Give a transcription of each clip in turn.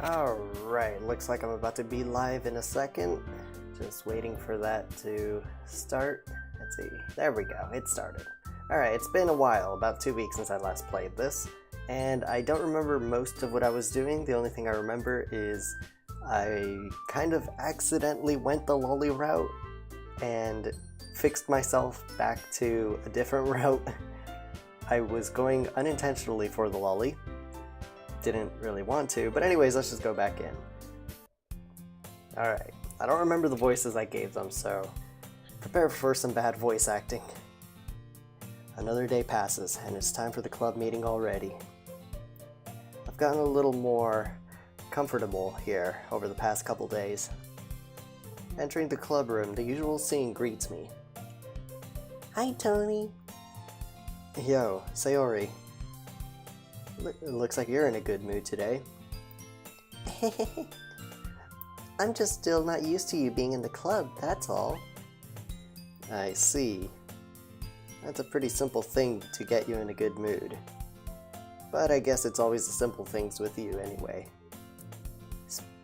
Alright, looks like I'm about to be live in a second. Just waiting for that to start. Let's see. There we go. It started. Alright, it's been a while, about 2 weeks since I last played this, and I don't remember most of what I was doing. The only thing I remember is I kind of accidentally went the lolly route and fixed myself back to a different route. I was going unintentionally for the lolly. Didn't really want to, but anyways, let's just go back in. Alright, I don't remember the voices I gave them, so prepare for some bad voice acting. Another day passes, and it's time for the club meeting already. I've gotten a little more comfortable here over the past couple days. Entering the club room, the usual scene greets me. Hi, Tony. Yo, Sayori. Looks like you're in a good mood today. I'm just still not used to you being in the club, that's all. I see. That's a pretty simple thing to get you in a good mood. But I guess it's always the simple things with you anyway.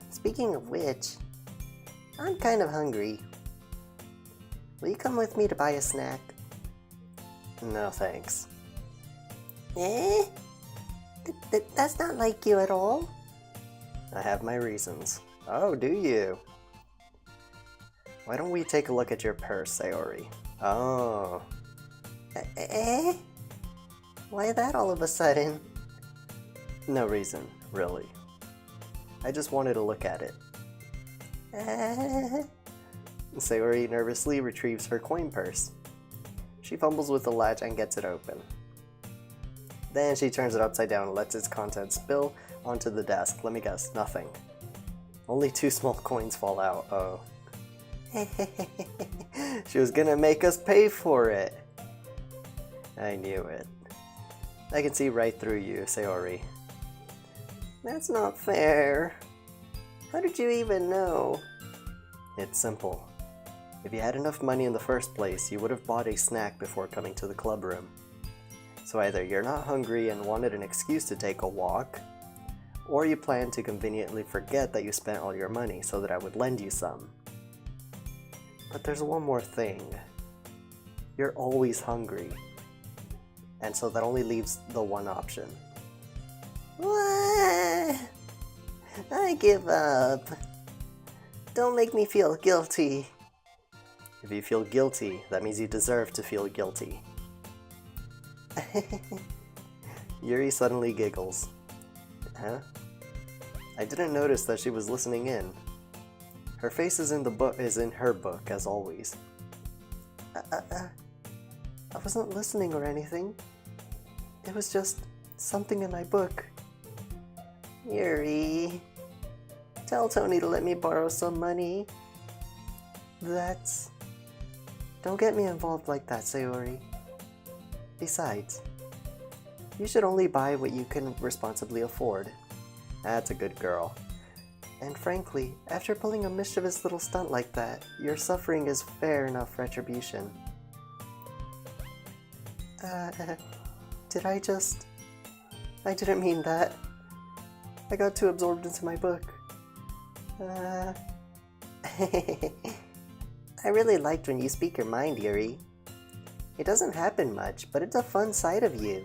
Speaking of which, I'm kind of hungry. Will you come with me to buy a snack? No thanks. Eh? That's not like you at all. I have my reasons. Oh, do you? Why don't we take a look at your purse, Sayori? Oh. Eh? Why that all of a sudden? No reason, really. I just wanted to look at it. Sayori nervously retrieves her coin purse. She fumbles with the latch and gets it open. Then she turns it upside down and lets its contents spill onto the desk. Let me guess, nothing. Only 2 small coins fall out. Oh. She was gonna make us pay for it. I knew it. I can see right through you, Sayori. That's not fair. How did you even know? It's simple. If you had enough money in the first place, you would have bought a snack before coming to the club room. So either you're not hungry and wanted an excuse to take a walk, or you plan to conveniently forget that you spent all your money so that I would lend you some. But there's one more thing. You're always hungry. And so that only leaves the one option. What? I give up. Don't make me feel guilty. If you feel guilty, that means you deserve to feel guilty. Yuri suddenly giggles. Huh? I didn't notice that she was listening in. Her face is in her book, as always. I wasn't listening or anything. It was just something in my book. Yuri, tell Tony to let me borrow some money. Don't get me involved like that, Sayori. Besides, you should only buy what you can responsibly afford. That's a good girl. And frankly, after pulling a mischievous little stunt like that, your suffering is fair enough retribution. I didn't mean that. I got too absorbed into my book. I really liked when you speak your mind, Yuri. It doesn't happen much, but it's a fun side of you.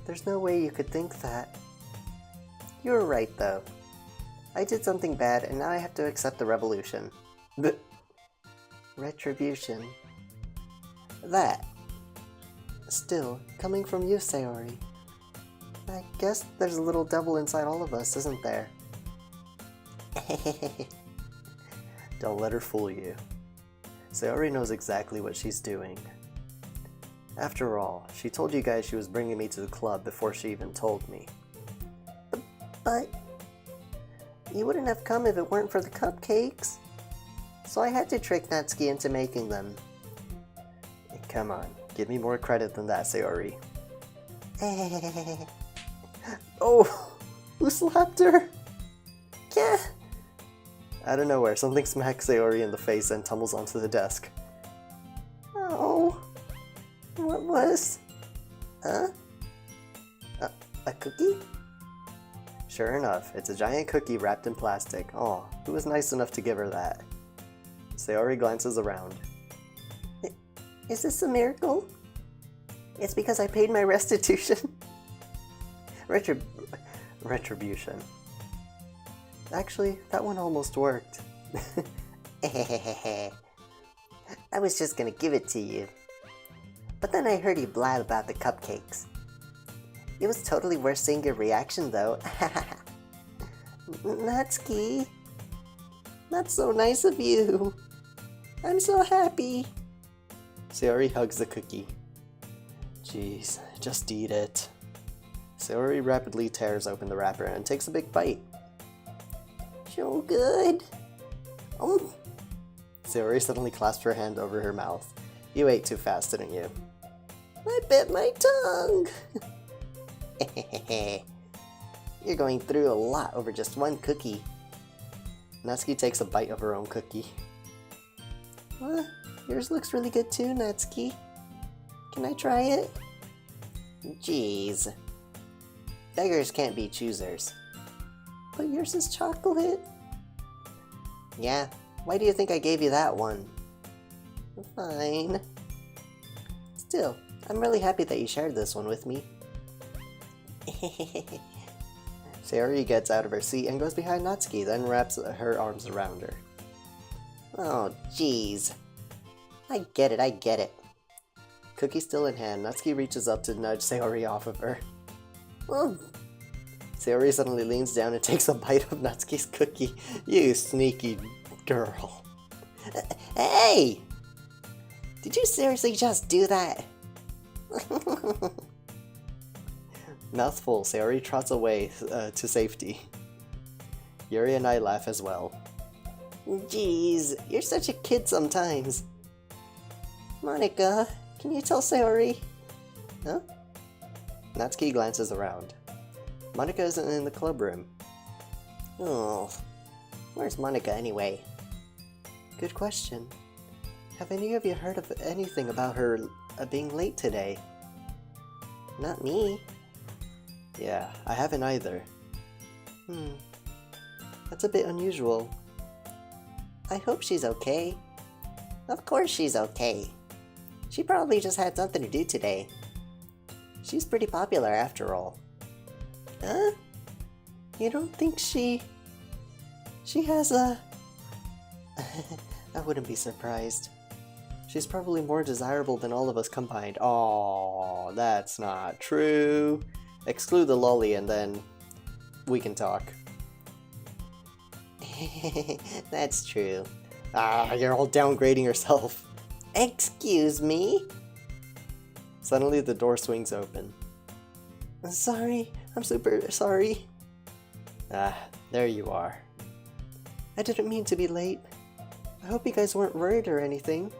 There's no way you could think that. You were right, though. I did something bad, and now I have to accept the revolution. Retribution. That. Still, coming from you, Sayori. I guess there's a little devil inside all of us, isn't there? Don't let her fool you. Sayori knows exactly what she's doing. After all, she told you guys she was bringing me to the club before she even told me. But you wouldn't have come if it weren't for the cupcakes. So I had to trick Natsuki into making them. Come on, give me more credit than that, Sayori. Oh, who slapped her? Yeah. Out of nowhere, something smacks Sayori in the face and tumbles onto the desk. Oh, what was? Huh? A cookie? Sure enough, it's a giant cookie wrapped in plastic. Aw, who was nice enough to give her that? Sayori glances around. Is this a miracle? It's because I paid my restitution. Retribution. Actually, that one almost worked. I was just gonna give it to you. But then I heard you blab about the cupcakes. It was totally worth seeing your reaction though. Natsuki. That's so nice of you. I'm so happy. Sayori hugs the cookie. Jeez, just eat it. Sayori rapidly tears open the wrapper and takes a big bite. So good. Oh. Sayori suddenly clasped her hand over her mouth. You ate too fast, didn't you? I bit my tongue. You're going through a lot over just one cookie. Natsuki takes a bite of her own cookie. Yours looks really good too, Natsuki. Can I try it? Jeez. Beggars can't be choosers. But yours is chocolate. Yeah, why do you think I gave you that one? Fine. Still, I'm really happy that you shared this one with me. Sayori gets out of her seat and goes behind Natsuki, then wraps her arms around her. Oh, jeez. I get it. Cookie still in hand, Natsuki reaches up to nudge Sayori off of her. Sayori suddenly leans down and takes a bite of Natsuki's cookie. You sneaky girl. Hey! Did you seriously just do that? Mouthful, Sayori trots away to safety. Yuri and I laugh as well. Jeez, you're such a kid sometimes. Monika, can you tell Sayori? Huh? Natsuki glances around. Monika isn't in the club room. Oh, where's Monika anyway? Good question. Have any of you heard of anything about her being late today? Not me. Yeah, I haven't either. That's a bit unusual. I hope she's okay. Of course she's okay. She probably just had something to do today. She's pretty popular after all. Huh? You don't think she has a... I wouldn't be surprised. She's probably more desirable than all of us combined. Aww, that's not true. Exclude the lolly and then we can talk. That's true. You're all downgrading yourself. Excuse me? Suddenly the door swings open. Sorry, I'm super sorry. There you are. I didn't mean to be late. I hope you guys weren't worried or anything.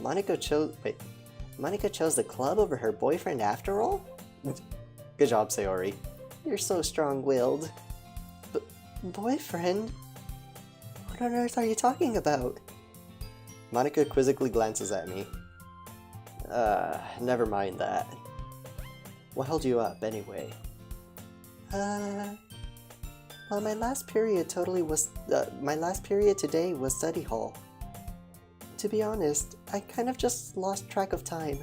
Monika chose the club over her boyfriend after all? Good job, Sayori. You're so strong-willed. Boyfriend? What on earth are you talking about? Monika quizzically glances at me. Never mind that. What held you up, anyway? Well, my last period today was study hall. To be honest, I kind of just lost track of time.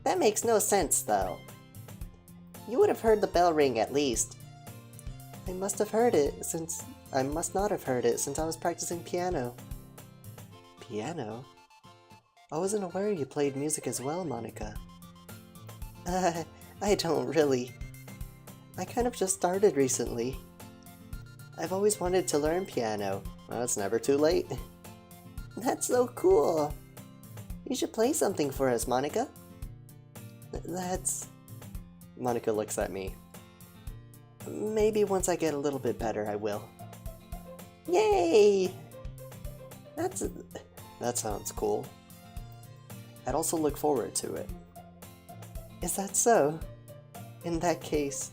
That makes no sense, though. You would have heard the bell ring at least. I must not have heard it since I was practicing piano. Piano? I wasn't aware you played music as well, Monika. I don't really. I kind of just started recently. I've always wanted to learn piano. Well, it's never too late. That's so cool. You should play something for us, Monika. Monika looks at me. Maybe once I get a little bit better, I will. Yay! That sounds cool. I'd also look forward to it. Is that so? In that case,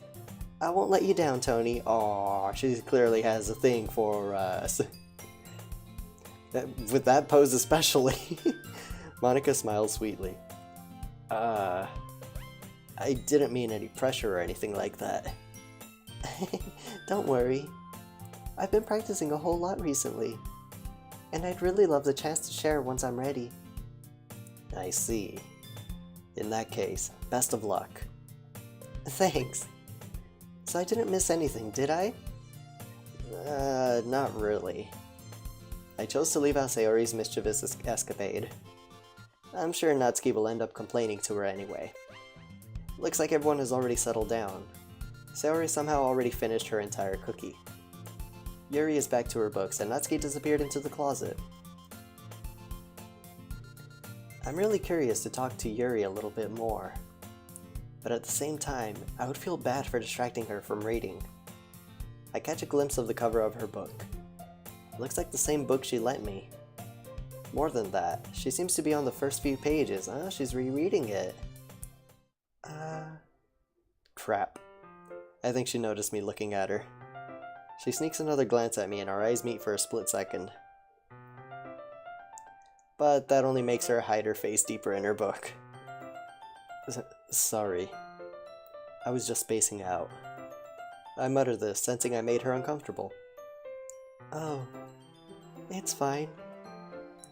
I won't let you down, Tony. Aw, she clearly has a thing for us. With that pose especially. Monika smiles sweetly. I didn't mean any pressure or anything like that. Don't worry. I've been practicing a whole lot recently, and I'd really love the chance to share once I'm ready. I see. In that case, best of luck. Thanks. So I didn't miss anything, did I? Not really. I chose to leave out Sayori's mischievous escapade. I'm sure Natsuki will end up complaining to her anyway. Looks like everyone has already settled down. Sayori somehow already finished her entire cookie. Yuri is back to her books, and Natsuki disappeared into the closet. I'm really curious to talk to Yuri a little bit more. But at the same time, I would feel bad for distracting her from reading. I catch a glimpse of the cover of her book. Looks like the same book she lent me. More than that, she seems to be on the first few pages. She's rereading it. Crap. I think she noticed me looking at her. She sneaks another glance at me and our eyes meet for a split second. But that only makes her hide her face deeper in her book. Sorry. I was just spacing out. I mutter this, sensing I made her uncomfortable. Oh, it's fine.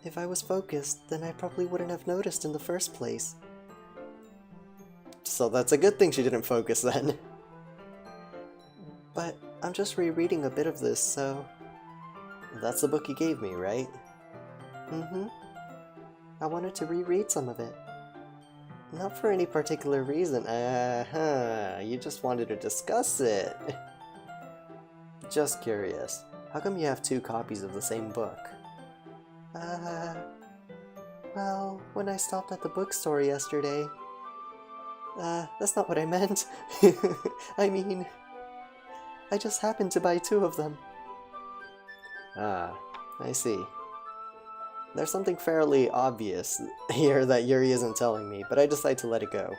If I was focused, then I probably wouldn't have noticed in the first place. So that's a good thing she didn't focus then. But I'm just rereading a bit of this, so... That's the book you gave me, right? Mm-hmm. I wanted to reread some of it. Not for any particular reason. You just wanted to discuss it. Just curious. How come you have 2 copies of the same book? Well, when I stopped at the bookstore yesterday... that's not what I meant. I mean... I just happened to buy 2 of them. I see. There's something fairly obvious here that Yuri isn't telling me, but I decide to let it go.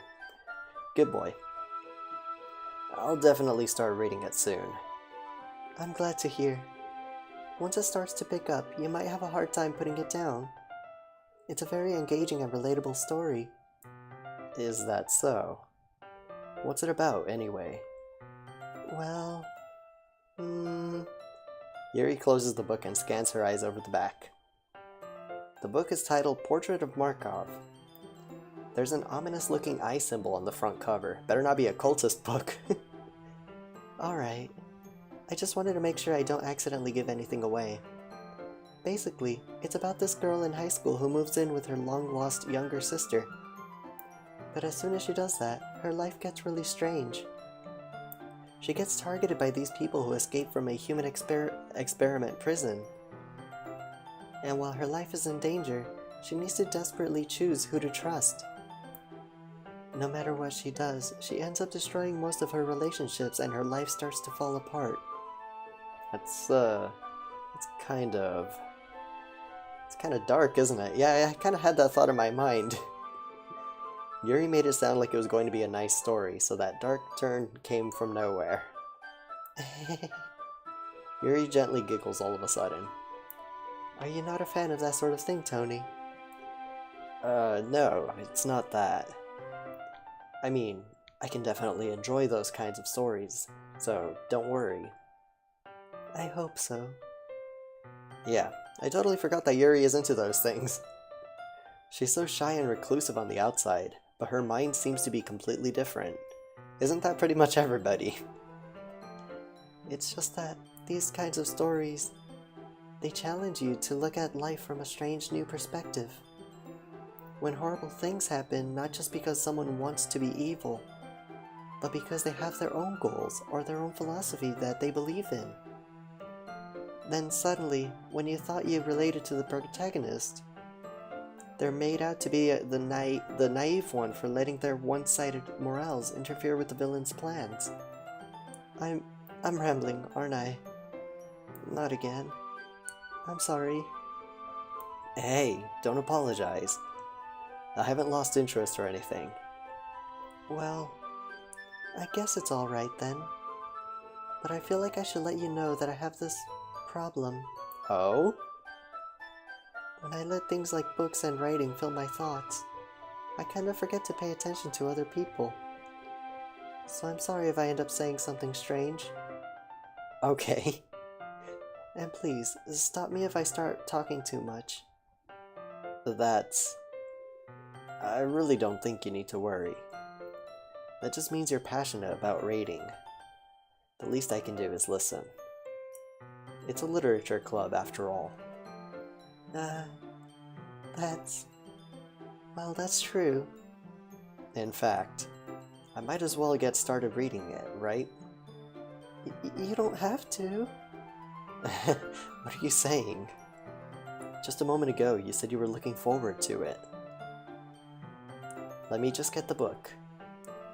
Good boy. I'll definitely start reading it soon. I'm glad to hear. Once it starts to pick up, you might have a hard time putting it down. It's a very engaging and relatable story. Is that so? What's it about, anyway? Well... Yuri closes the book and scans her eyes over the back. The book is titled Portrait of Markov. There's an ominous-looking eye symbol on the front cover. Better not be a cultist book. Alright. I just wanted to make sure I don't accidentally give anything away. Basically, it's about this girl in high school who moves in with her long-lost younger sister. But as soon as she does that, her life gets really strange. She gets targeted by these people who escaped from a human experiment prison. And while her life is in danger, she needs to desperately choose who to trust. No matter what she does, she ends up destroying most of her relationships and her life starts to fall apart. It's kind of dark, isn't it? Yeah, I kind of had that thought in my mind. Yuri made it sound like it was going to be a nice story, so that dark turn came from nowhere. Yuri gently giggles all of a sudden. Are you not a fan of that sort of thing, Tony? No, it's not that. I mean, I can definitely enjoy those kinds of stories, so don't worry. I hope so. Yeah, I totally forgot that Yuri is into those things. She's so shy and reclusive on the outside, but her mind seems to be completely different. Isn't that pretty much everybody? It's just that these kinds of stories, they challenge you to look at life from a strange new perspective. When horrible things happen, not just because someone wants to be evil, but because they have their own goals or their own philosophy that they believe in. Then suddenly, when you thought you related to the protagonist, they're made out to be the naive one for letting their one-sided morals interfere with the villain's plans. I'm rambling, aren't I? Not again. I'm sorry. Hey, don't apologize. I haven't lost interest or anything. Well, I guess it's alright then. But I feel like I should let you know that I have this problem. Oh? When I let things like books and writing fill my thoughts, I kind of forget to pay attention to other people. so I'm sorry if I end up saying something strange. Okay. And please, stop me if I start talking too much. That's... I really don't think you need to worry. That just means you're passionate about reading. The least I can do is listen. It's a literature club, after all. Well, that's true. In fact, I might as well get started reading it, right? You don't have to. What are you saying? Just a moment ago, you said you were looking forward to it. Let me just get the book.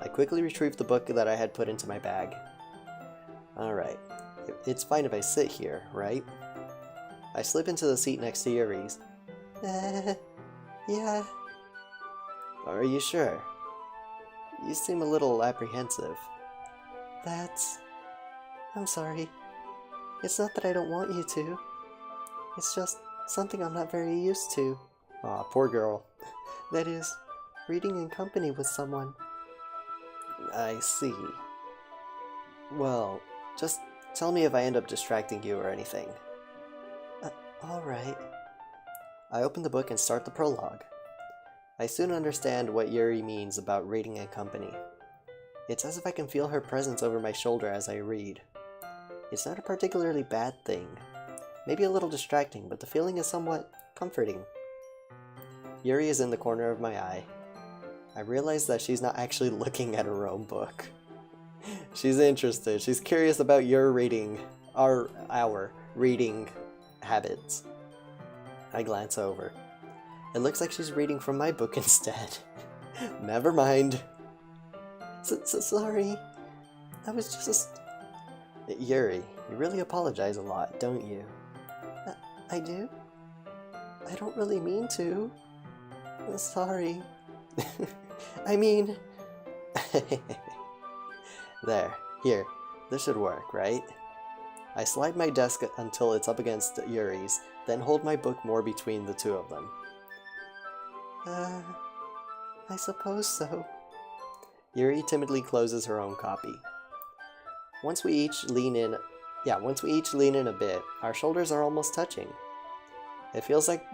I quickly retrieved the book that I had put into my bag. Alright, it's fine if I sit here, right? I slip into the seat next to Yuri's. Yeah. Are you sure? You seem a little apprehensive. I'm sorry. It's not that I don't want you to. It's just something I'm not very used to. Aw, poor girl. That is, reading in company with someone. I see. Well, just tell me if I end up distracting you or anything. Alright. I open the book and start the prologue. I soon understand what Yuri means about reading in company. It's as if I can feel her presence over my shoulder as I read. It's not a particularly bad thing. Maybe a little distracting, but the feeling is somewhat comforting. Yuri is in the corner of my eye. I realize that she's not actually looking at her own book. She's interested. She's curious about your reading, our reading habits. I glance over. It looks like she's reading from my book instead. Never mind. Sorry. I was just... Yuri, you really apologize a lot, don't you? I do? I don't really mean to. Sorry. I mean... There. Here. This should work, right? I slide my desk until it's up against Yuri's, then hold my book more between the two of them. I suppose so. Yuri timidly closes her own copy. Once we each lean in a bit, our shoulders are almost touching. It feels like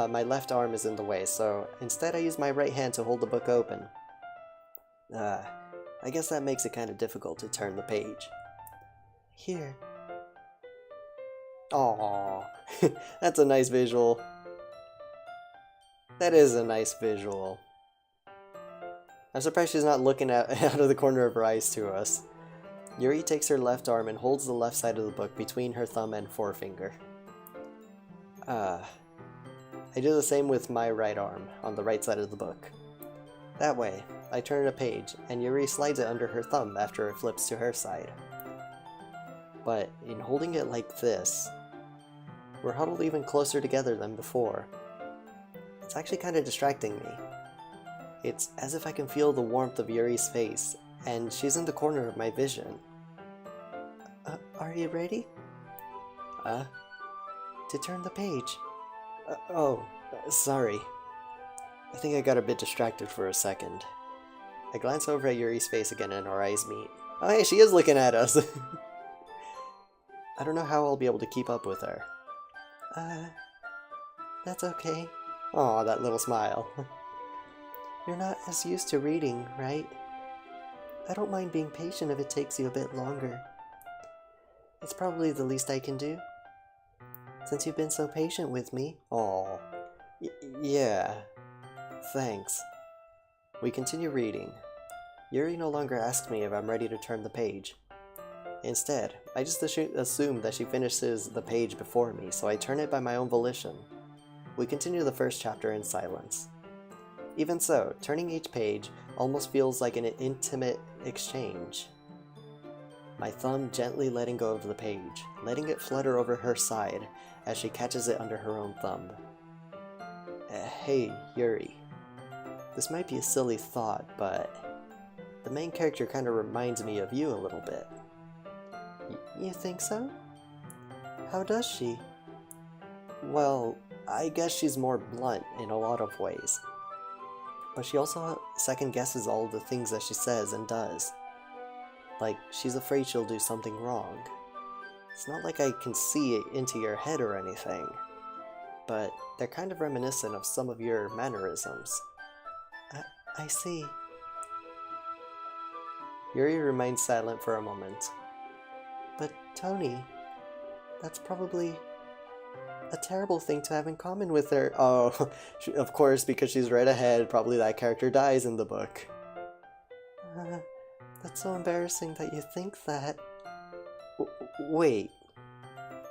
my left arm is in the way, so instead I use my right hand to hold the book open. I guess that makes it kind of difficult to turn the page. Here. Aww, that's a nice visual. That is a nice visual. I'm surprised she's not looking out of the corner of her eyes to us. Yuri takes her left arm and holds the left side of the book between her thumb and forefinger. I do the same with my right arm, on the right side of the book. That way, I turn a page, and Yuri slides it under her thumb after it flips to her side. But in holding it like this, we're huddled even closer together than before. It's actually kind of distracting me. It's as if I can feel the warmth of Yuri's face, and she's in the corner of my vision. Are you ready? To turn the page. Sorry. I think I got a bit distracted for a second. I glance over at Yuri's face again and our eyes meet. Oh hey, she is looking at us! I don't know how I'll be able to keep up with her. That's okay. Aw, that little smile. You're not as used to reading, right? I don't mind being patient if it takes you a bit longer. It's probably the least I can do. Since you've been so patient with me. Aw. Yeah. Thanks. We continue reading. Yuri no longer asks me if I'm ready to turn the page. Instead, I just assume that she finishes the page before me, so I turn it by my own volition. We continue the first chapter in silence. Even so, turning each page almost feels like an intimate exchange. My thumb gently letting go of the page, letting it flutter over her side as she catches it under her own thumb. Hey, Yuri. This might be a silly thought, but the main character kind of reminds me of you a little bit. You think so? How does she? Well, I guess she's more blunt in a lot of ways. But she also second-guesses all the things that she says and does. Like, she's afraid she'll do something wrong. It's not like I can see it into your head or anything, but they're kind of reminiscent of some of your mannerisms. I see. Yuri remained silent for a moment. But Tony, that's probably a terrible thing to have in common with her. Oh, of course, because she's read ahead, probably that character dies in the book. That's so embarrassing that you think that. Wait,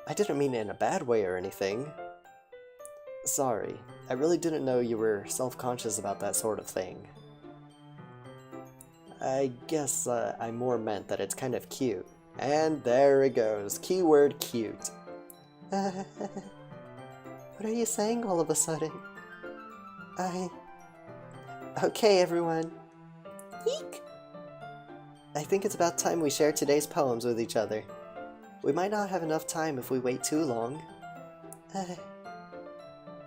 I didn't mean it in a bad way or anything. Sorry, I really didn't know you were self-conscious about that sort of thing. I guess I more meant that it's kind of cute. And there it goes, keyword cute. What are you saying all of a sudden? Okay, everyone. Eek! I think it's about time we share today's poems with each other. We might not have enough time if we wait too long.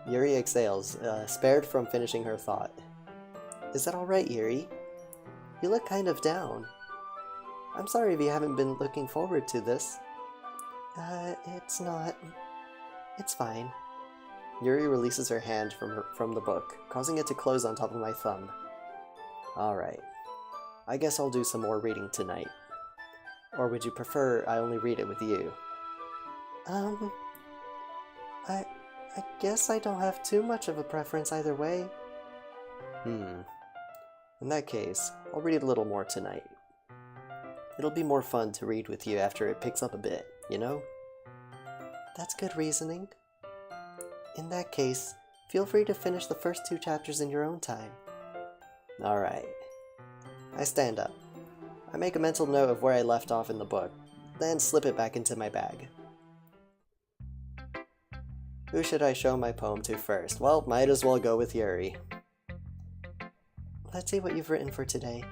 Yuri exhales, spared from finishing her thought. Is that alright, Yuri? You look kind of down. I'm sorry if you haven't been looking forward to this. It's not. It's fine. Yuri releases her hand from the book, causing it to close on top of my thumb. Alright. I guess I'll do some more reading tonight. Or would you prefer I only read it with you? I guess I don't have too much of a preference either way. In that case, I'll read a little more tonight. It'll be more fun to read with you after it picks up a bit, you know? That's good reasoning. In that case, feel free to finish the first 2 chapters in your own time. Alright. I stand up. I make a mental note of where I left off in the book, then slip it back into my bag. Who should I show my poem to first? Well, might as well go with Yuri. Let's see what you've written for today.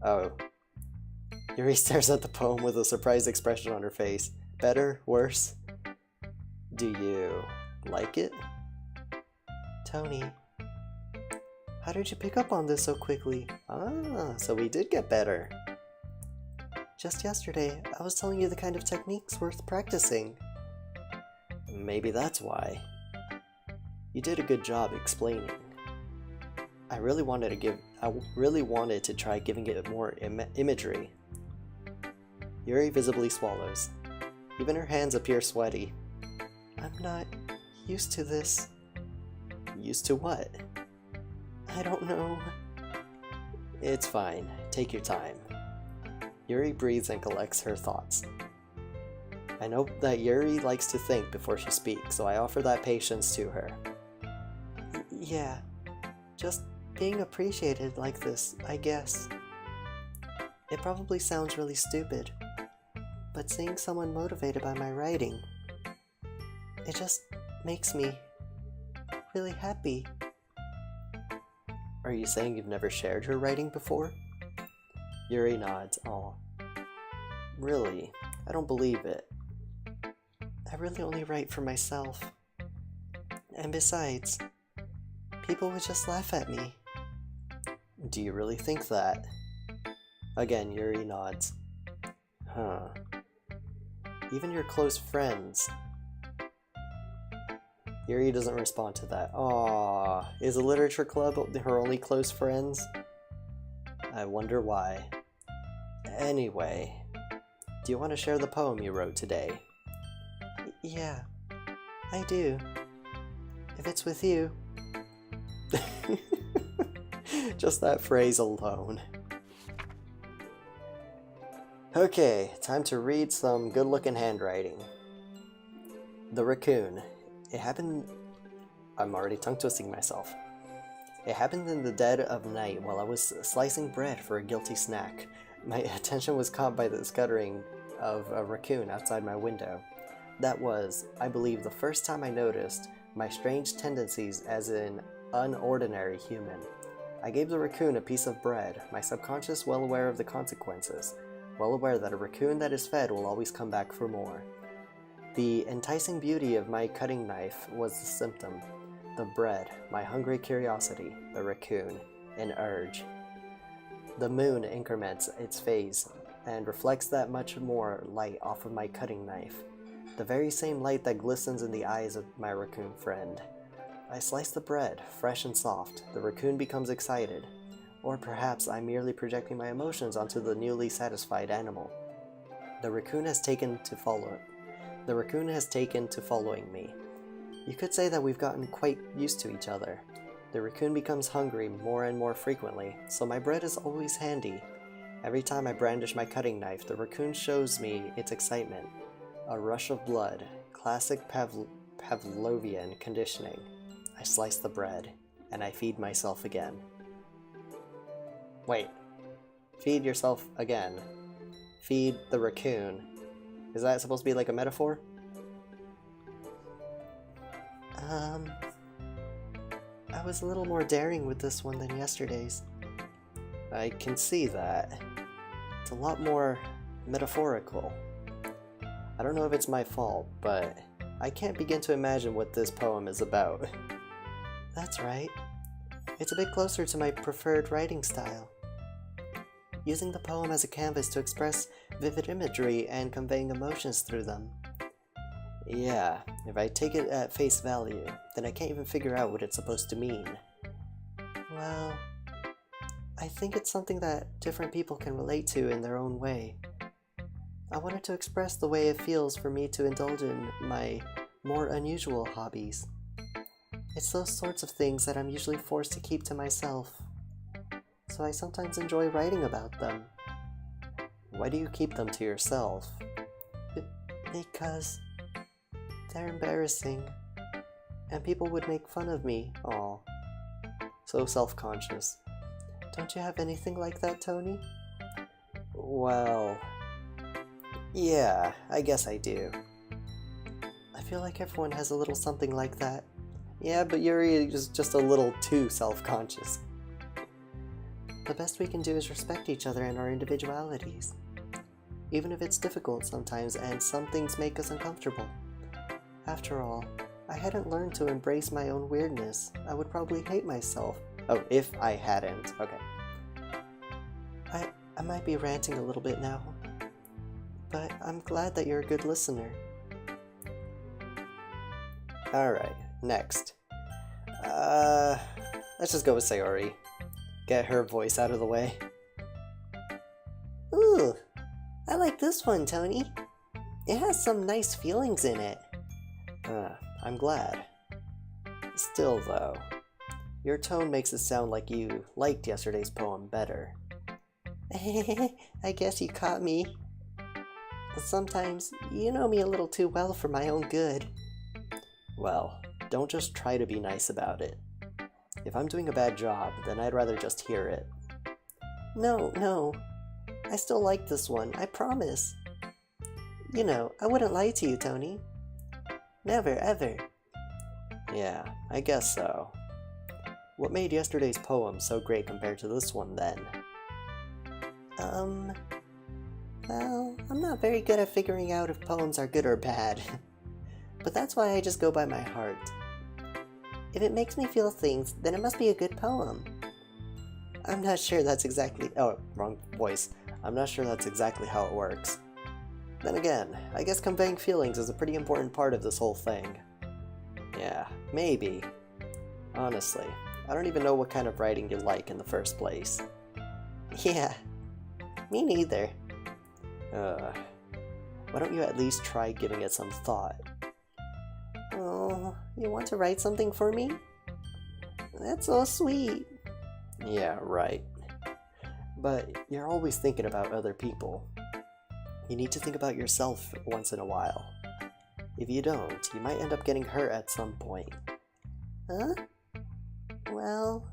Oh. Yuri stares at the poem with a surprised expression on her face. Better? Worse? Do you like it? Tony, how did you pick up on this so quickly? Ah, so we did get better. Just yesterday, I was telling you the kind of techniques worth practicing. Maybe that's why. You did a good job explaining. I really wanted to try giving it more imagery. Yuri visibly swallows. Even her hands appear sweaty. I'm not used to this. Used to what? I don't know. It's fine. Take your time. Yuri breathes and collects her thoughts. I know that Yuri likes to think before she speaks, so I offer that patience to her. Yeah, just being appreciated like this, I guess. It probably sounds really stupid, but seeing someone motivated by my writing, it just makes me really happy. Are you saying you've never shared your writing before? Yuri nods. Aw. Really? I don't believe it. I really only write for myself. And besides, people would just laugh at me. Do you really think that? Again, Yuri nods. Huh. Even your close friends. Yuri doesn't respond to that. Aww, is a literature club her only close friends? I wonder why. Anyway, do you want to share the poem you wrote today? Yeah, I do. If it's with you. Just that phrase alone. Okay, time to read some good-looking handwriting. The Raccoon. It happened... I'm already tongue-twisting myself. It happened in the dead of night while I was slicing bread for a guilty snack. My attention was caught by the scuttering of a raccoon outside my window. That was, I believe, the first time I noticed my strange tendencies as an unordinary human. I gave the raccoon a piece of bread, my subconscious well aware of the consequences, well aware that a raccoon that is fed will always come back for more. The enticing beauty of my cutting knife was the symptom. The bread, my hungry curiosity, the raccoon, an urge. The moon increments its phase and reflects that much more light off of my cutting knife. The very same light that glistens in the eyes of my raccoon friend. I slice the bread, fresh and soft. The raccoon becomes excited. Or perhaps I'm merely projecting my emotions onto the newly satisfied animal. The raccoon has taken to following me. You could say that we've gotten quite used to each other. The raccoon becomes hungry more and more frequently, so my bread is always handy. Every time I brandish my cutting knife, the raccoon shows me its excitement. A rush of blood, classic Pavlovian conditioning. I slice the bread, and I feed myself again. Wait, feed yourself again. Feed the raccoon. Is that supposed to be like a metaphor? I was a little more daring with this one than yesterday's. I can see that. It's a lot more metaphorical. I don't know if it's my fault, but I can't begin to imagine what this poem is about. That's right. It's a bit closer to my preferred writing style. Using the poem as a canvas to express vivid imagery and conveying emotions through them. Yeah, if I take it at face value, then I can't even figure out what it's supposed to mean. Well, I think it's something that different people can relate to in their own way. I wanted to express the way it feels for me to indulge in my more unusual hobbies. It's those sorts of things that I'm usually forced to keep to myself, so I sometimes enjoy writing about them. Why do you keep them to yourself? Because they're embarrassing, and people would make fun of me. Aw, so self-conscious. Don't you have anything like that, Tony? Well, yeah, I guess I do. I feel like everyone has a little something like that. Yeah, but Yuri is just a little too self-conscious. The best we can do is respect each other and our individualities. Even if it's difficult sometimes and some things make us uncomfortable. After all, I hadn't learned to embrace my own weirdness. I would probably hate myself. Oh, if I hadn't. Okay. I might be ranting a little bit now, but I'm glad that you're a good listener. Alright, next. Let's just go with Sayori. Get her voice out of the way. Ooh, I like this one, Tony. It has some nice feelings in it. I'm glad. Still, though, your tone makes it sound like you liked yesterday's poem better. I guess you caught me. Sometimes you know me a little too well for my own good. Well, don't just try to be nice about it. If I'm doing a bad job, then I'd rather just hear it. No. I still like this one, I promise. You know, I wouldn't lie to you, Tony. Never, ever. Yeah, I guess so. What made yesterday's poem so great compared to this one, then? Well, I'm not very good at figuring out if poems are good or bad. But that's why I just go by my heart. If it makes me feel things, then it must be a good poem. I'm not sure that's exactly... Oh, wrong voice. I'm not sure that's exactly how it works. Then again, I guess conveying feelings is a pretty important part of this whole thing. Yeah, maybe. Honestly, I don't even know what kind of writing you like in the first place. Yeah, me neither. Why don't you at least try giving it some thought? Oh, you want to write something for me? That's so sweet. Yeah, right. But you're always thinking about other people. You need to think about yourself once in a while. If you don't, you might end up getting hurt at some point. Huh? Well,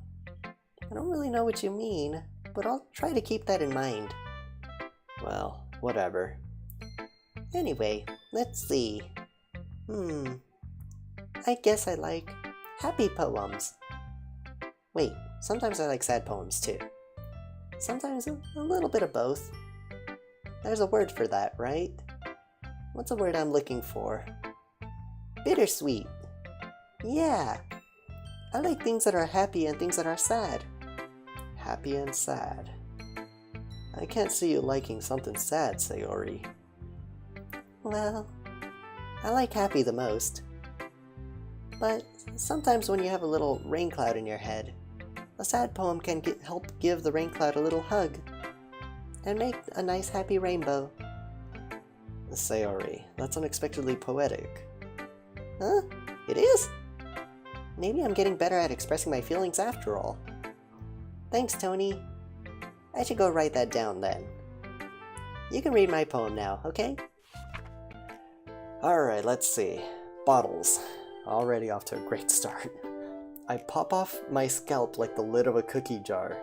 I don't really know what you mean, but I'll try to keep that in mind. Well, whatever. Anyway, let's see. I guess I like happy poems. Wait, sometimes I like sad poems too. Sometimes a little bit of both. There's a word for that, right? What's a word I'm looking for? Bittersweet. Yeah. I like things that are happy and things that are sad. Happy and sad. I can't see you liking something sad, Sayori. Well, I like happy the most. But sometimes when you have a little rain cloud in your head, a sad poem can help give the rain cloud a little hug and make a nice happy rainbow. Sayori, that's unexpectedly poetic. Huh? It is? Maybe I'm getting better at expressing my feelings after all. Thanks, Tony. I should go write that down then. You can read my poem now, okay? Alright, let's see. Bottles. Already off to a great start. I pop off my scalp like the lid of a cookie jar.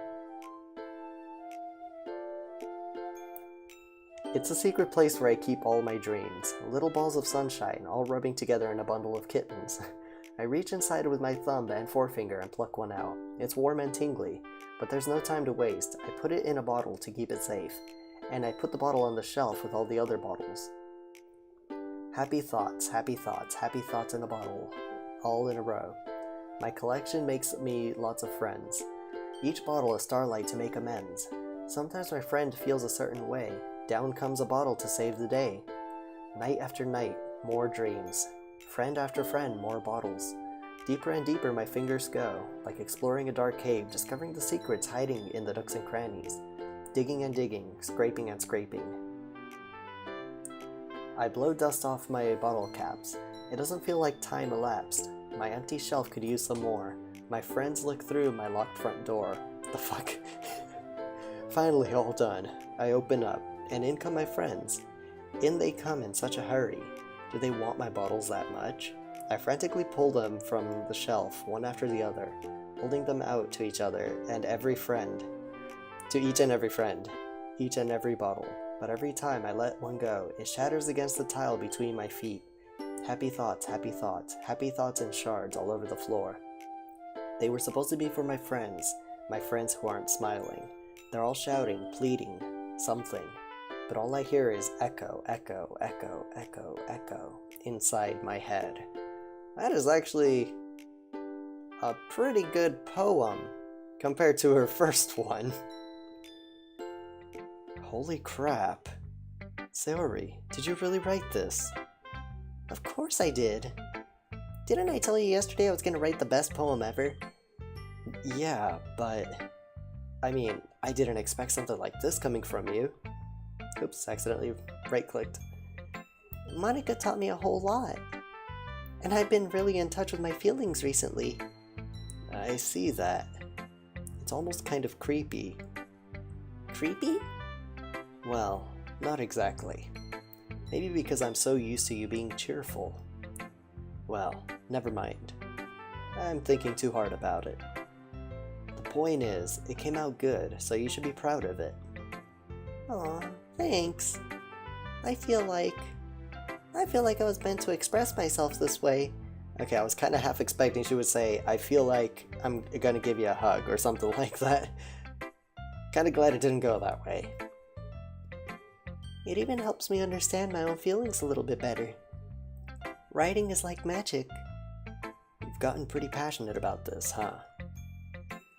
It's a secret place where I keep all my dreams, little balls of sunshine, all rubbing together in a bundle of kittens. I reach inside with my thumb and forefinger and pluck one out. It's warm and tingly, but there's no time to waste. I put it in a bottle to keep it safe, and I put the bottle on the shelf with all the other bottles. Happy thoughts, happy thoughts, happy thoughts in a bottle, all in a row. My collection makes me lots of friends. Each bottle a starlight to make amends. Sometimes my friend feels a certain way. Down comes a bottle to save the day. Night after night, more dreams. Friend after friend, more bottles. Deeper and deeper my fingers go, like exploring a dark cave, discovering the secrets hiding in the nooks and crannies. Digging and digging, scraping and scraping. I blow dust off my bottle caps. It doesn't feel like time elapsed. My empty shelf could use some more. My friends look through my locked front door. The fuck? Finally all done. I open up, and in come my friends. In they come in such a hurry. Do they want my bottles that much? I frantically pull them from the shelf, one after the other, holding them out to each other and every friend. To each and every friend. Each and every bottle. But every time I let one go, it shatters against the tile between my feet. Happy thoughts, happy thoughts, happy thoughts in shards all over the floor. They were supposed to be for my friends who aren't smiling. They're all shouting, pleading, something. But all I hear is echo, echo, echo, echo, echo inside my head. That is actually a pretty good poem compared to her first one. Holy crap. Sayori, did you really write this? Of course I did. Didn't I tell you yesterday I was gonna write the best poem ever? Yeah, but... I mean, I didn't expect something like this coming from you. Oops, accidentally right-clicked. Monica taught me a whole lot. And I've been really in touch with my feelings recently. I see that. It's almost kind of creepy. Creepy? Well, not exactly. Maybe because I'm so used to you being cheerful. Well, never mind. I'm thinking too hard about it. The point is, it came out good, so you should be proud of it. Aw, thanks. I feel like I was meant to express myself this way. Okay, I was kind of half expecting she would say, I feel like I'm gonna give you a hug or something like that. Kinda glad it didn't go that way. It even helps me understand my own feelings a little bit better. Writing is like magic. You've gotten pretty passionate about this, huh?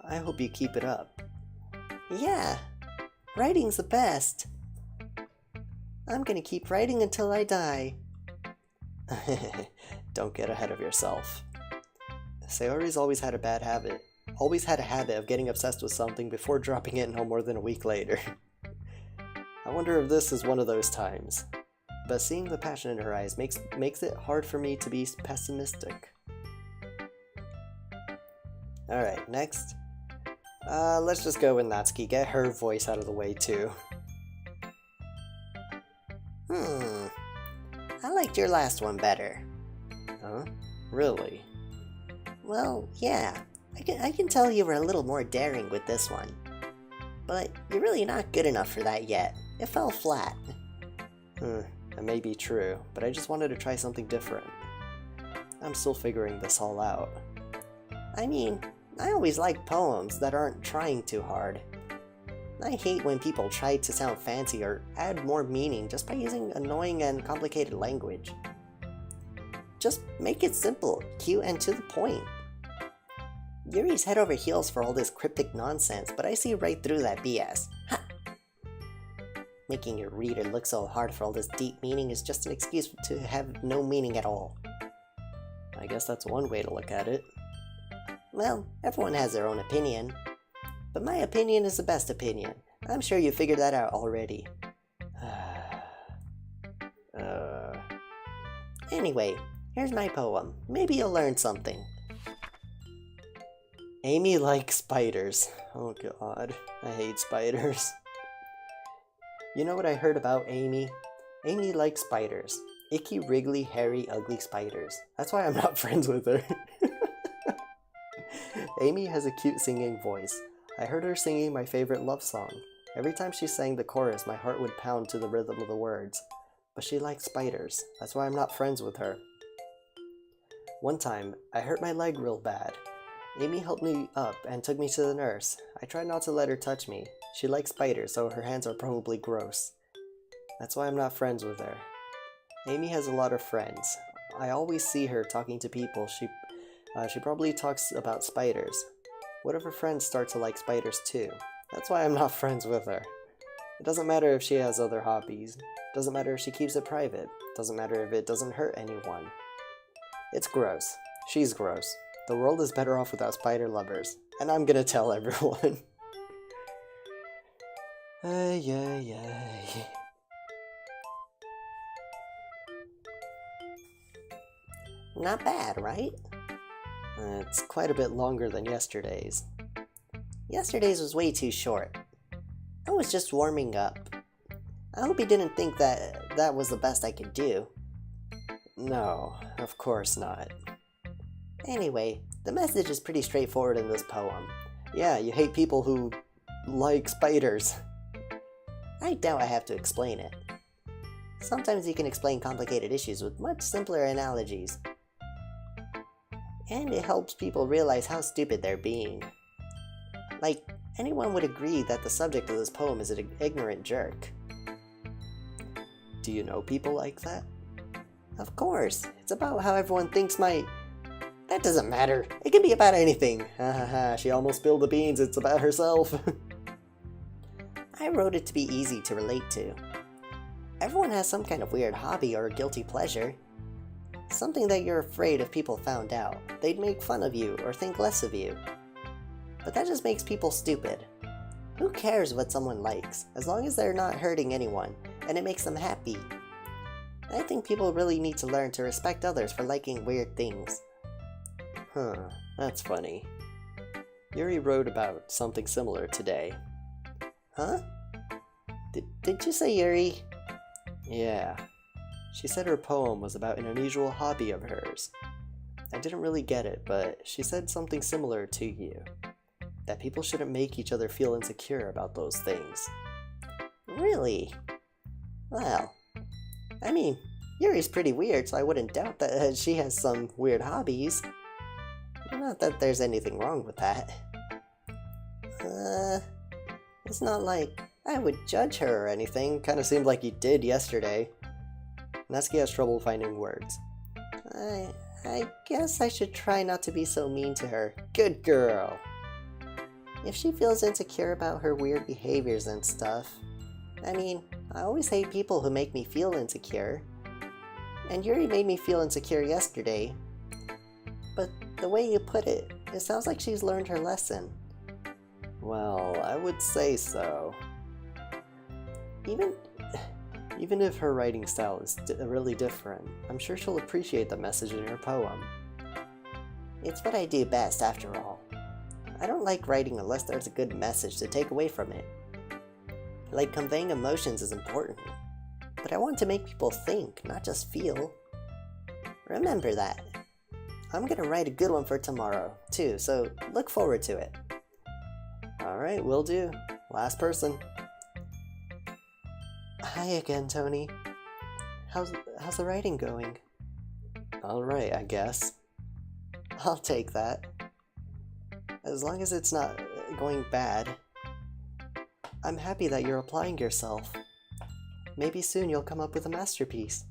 I hope you keep it up. Yeah, writing's the best. I'm gonna keep writing until I die. Don't get ahead of yourself. Sayori's always had a habit of getting obsessed with something before dropping it no more than a week later. I wonder if this is one of those times. But seeing the passion in her eyes makes it hard for me to be pessimistic. Alright, next. Let's just go with Natsuki. Get her voice out of the way too. I liked your last one better. Huh? Really? Well, yeah. I can tell you were a little more daring with this one. But you're really not good enough for that yet. It fell flat. That may be true, but I just wanted to try something different. I'm still figuring this all out. I mean, I always like poems that aren't trying too hard. I hate when people try to sound fancy or add more meaning just by using annoying and complicated language. Just make it simple, cute, and to the point. Yuri's head over heels for all this cryptic nonsense, but I see right through that BS. Ha! Making your reader look so hard for all this deep meaning is just an excuse to have no meaning at all. I guess that's one way to look at it. Well, everyone has their own opinion. But my opinion is the best opinion. I'm sure you figured that out already. Anyway, here's my poem. Maybe you'll learn something. Amy likes spiders. Oh god, I hate spiders. You know what I heard about Amy? Amy likes spiders. Icky, wriggly, hairy, ugly spiders. That's why I'm not friends with her. Amy has a cute singing voice. I heard her singing my favorite love song. Every time she sang the chorus, my heart would pound to the rhythm of the words. But she likes spiders. That's why I'm not friends with her. One time, I hurt my leg real bad. Amy helped me up and took me to the nurse. I tried not to let her touch me. She likes spiders, so her hands are probably gross. That's why I'm not friends with her. Amy has a lot of friends. I always see her talking to people. She probably talks about spiders. What if her friends start to like spiders too? That's why I'm not friends with her. It doesn't matter if she has other hobbies. Doesn't matter if she keeps it private. Doesn't matter if it doesn't hurt anyone. It's gross. She's gross. The world is better off without spider lovers. And I'm gonna tell everyone. Ay. Not bad, right? It's quite a bit longer than yesterday's. Yesterday's was way too short. I was just warming up. I hope you didn't think that was the best I could do. No, of course not. Anyway, the message is pretty straightforward in this poem. Yeah, you hate people who like spiders. I doubt I have to explain it. Sometimes you can explain complicated issues with much simpler analogies. And it helps people realize how stupid they're being. Like, anyone would agree that the subject of this poem is an ignorant jerk. Do you know people like that? Of course, it's about how everyone thinks my... That doesn't matter, it can be about anything. Ha ha ha, she almost spilled the beans, it's about herself. I wrote it to be easy to relate to. Everyone has some kind of weird hobby or guilty pleasure. Something that you're afraid if people found out, they'd make fun of you or think less of you. But that just makes people stupid. Who cares what someone likes, as long as they're not hurting anyone, and it makes them happy? I think people really need to learn to respect others for liking weird things. Huh, that's funny. Yuri wrote about something similar today. Huh? Did you say Yuri? Yeah. She said her poem was about an unusual hobby of hers. I didn't really get it, but she said something similar to you. That people shouldn't make each other feel insecure about those things. Really? Well, I mean, Yuri's pretty weird, so I wouldn't doubt that she has some weird hobbies. Not that there's anything wrong with that. It's not like I would judge her or anything. Kinda seemed like you did yesterday. Natsuki has trouble finding words. I guess I should try not to be so mean to her. Good girl. If she feels insecure about her weird behaviors and stuff. I mean, I always hate people who make me feel insecure. And Yuri made me feel insecure yesterday. But the way you put it, it sounds like she's learned her lesson. Well, I would say so. Even if her writing style is really different, I'm sure she'll appreciate the message in your poem. It's what I do best, after all. I don't like writing unless there's a good message to take away from it. Like, conveying emotions is important, but I want to make people think, not just feel. Remember that. I'm gonna write a good one for tomorrow, too, so look forward to it. Alright, will do. Last person. Hi again, Tony. How's the writing going? Alright, I guess. I'll take that. As long as it's not going bad. I'm happy that you're applying yourself. Maybe soon you'll come up with a masterpiece.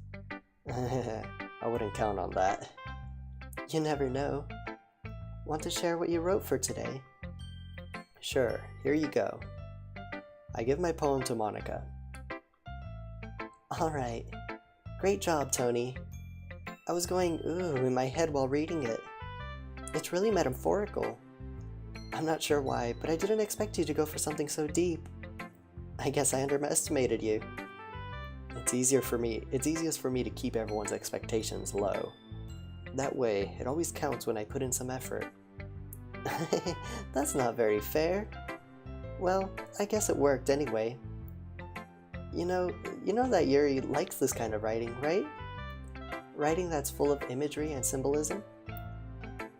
I wouldn't count on that. You never know. Want to share what you wrote for today? Sure, here you go. I give my poem to Monica. Alright. Great job, Tony. I was going ooh in my head while reading it. It's really metaphorical. I'm not sure why, but I didn't expect you to go for something so deep. I guess I underestimated you. It's easiest for me to keep everyone's expectations low. That way, it always counts when I put in some effort. That's not very fair. Well, I guess it worked anyway. You know that Yuri likes this kind of writing, right? Writing that's full of imagery and symbolism?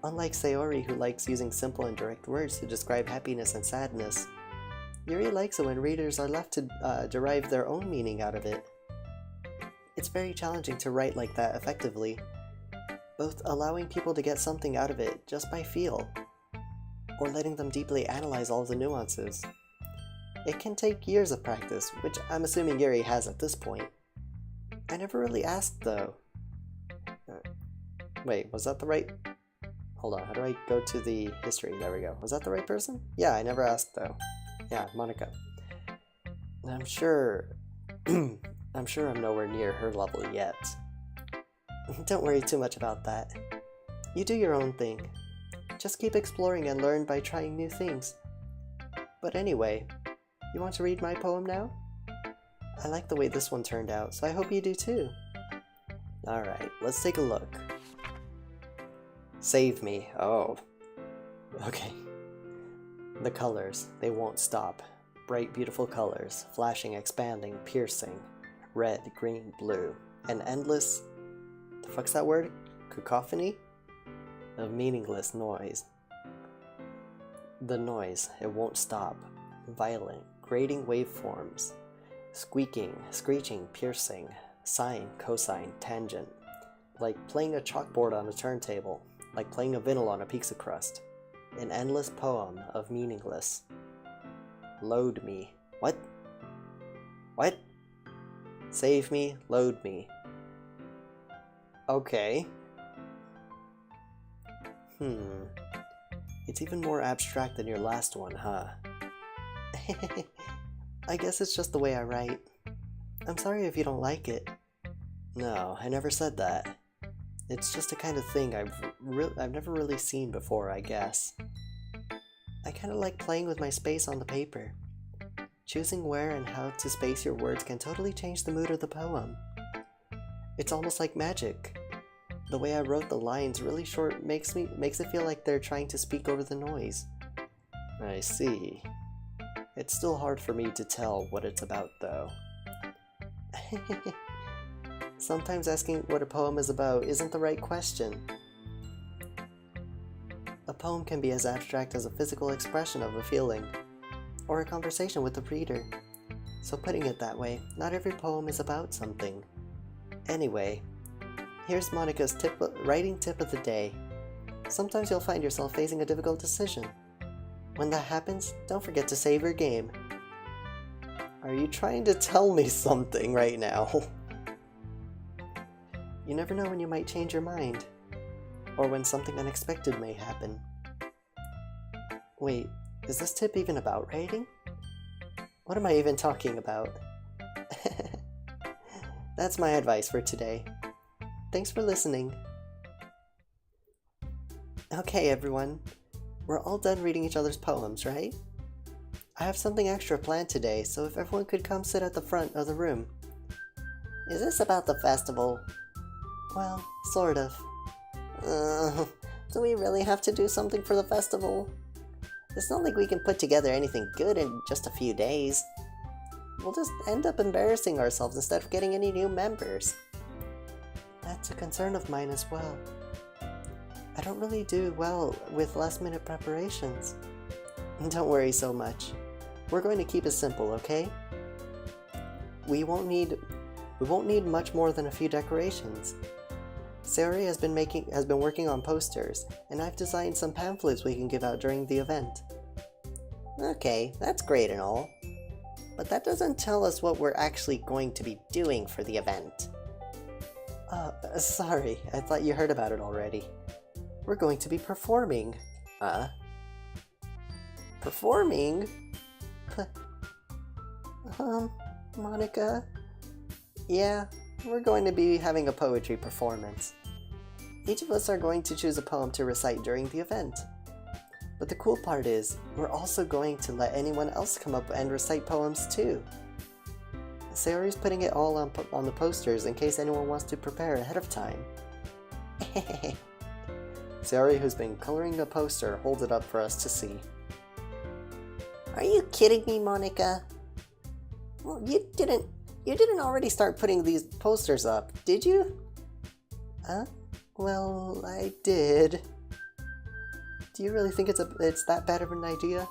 Unlike Sayori, who likes using simple and direct words to describe happiness and sadness, Yuri likes it when readers are left to derive their own meaning out of it. It's very challenging to write like that effectively, both allowing people to get something out of it just by feel, or letting them deeply analyze all of the nuances. It can take years of practice, which I'm assuming Yuri has at this point. I never really asked, though. Wait, was that the right... Hold on, how do I go to the history? There we go. Was that the right person? Yeah, I never asked, though. Yeah, Monica. I'm sure... I'm sure I'm nowhere near her level yet. Don't worry too much about that. You do your own thing. Just keep exploring and learn by trying new things. But anyway, you want to read my poem now? I like the way this one turned out, so I hope you do too. Alright, let's take a look. Save me. Oh. Okay. The colors, they won't stop. Bright, beautiful colors, flashing, expanding, piercing. Red, green, blue. An endless... the fuck's that word? Cacophony? Of meaningless noise. The noise, it won't stop. Violent, grating waveforms. Squeaking, screeching, piercing. Sine, cosine, tangent. Like playing a chalkboard on a turntable. Like playing a vinyl on a pizza crust. An endless poem of meaningless. Load me. What? What? Save me, load me. Okay. It's even more abstract than your last one, huh? I guess it's just the way I write. I'm sorry if you don't like it. No, I never said that. It's just a kind of thing I've never really seen before, I guess. I kind of like playing with my space on the paper. Choosing where and how to space your words can totally change the mood of the poem. It's almost like magic. The way I wrote the lines really short makes it feel like they're trying to speak over the noise. I see. It's still hard for me to tell what it's about, though. Sometimes asking what a poem is about isn't the right question. A poem can be as abstract as a physical expression of a feeling, or a conversation with the reader. So putting it that way, not every poem is about something. Anyway, here's Monica's writing tip of the day. Sometimes you'll find yourself facing a difficult decision. When that happens, don't forget to save your game. Are you trying to tell me something right now? You never know when you might change your mind, or when something unexpected may happen. Wait, is this tip even about writing? What am I even talking about? That's my advice for today. Thanks for listening. Okay, everyone. We're all done reading each other's poems, right? I have something extra planned today, so if everyone could come sit at the front of the room. Is this about the festival? Well, sort of. Do we really have to do something for the festival? It's not like we can put together anything good in just a few days. We'll just end up embarrassing ourselves instead of getting any new members. That's a concern of mine as well. I don't really do well with last-minute preparations. Don't worry so much. We're going to keep it simple, okay? We won't need much more than a few decorations. Sayori has been working on posters, and I've designed some pamphlets we can give out during the event. Okay, that's great and all. But that doesn't tell us what we're actually going to be doing for the event. Sorry, I thought you heard about it already. We're going to be performing. Performing? Monica, Yeah, we're going to be having a poetry performance. Each of us are going to choose a poem to recite during the event. But the cool part is, we're also going to let anyone else come up and recite poems too. Sayori's putting it all on the posters in case anyone wants to prepare ahead of time. Sayori, who's been coloring the poster, holds it up for us to see. Are you kidding me, Monica? Well, you didn't already start putting these posters up, did you? Well, I did. Do you really think it's that bad of an idea?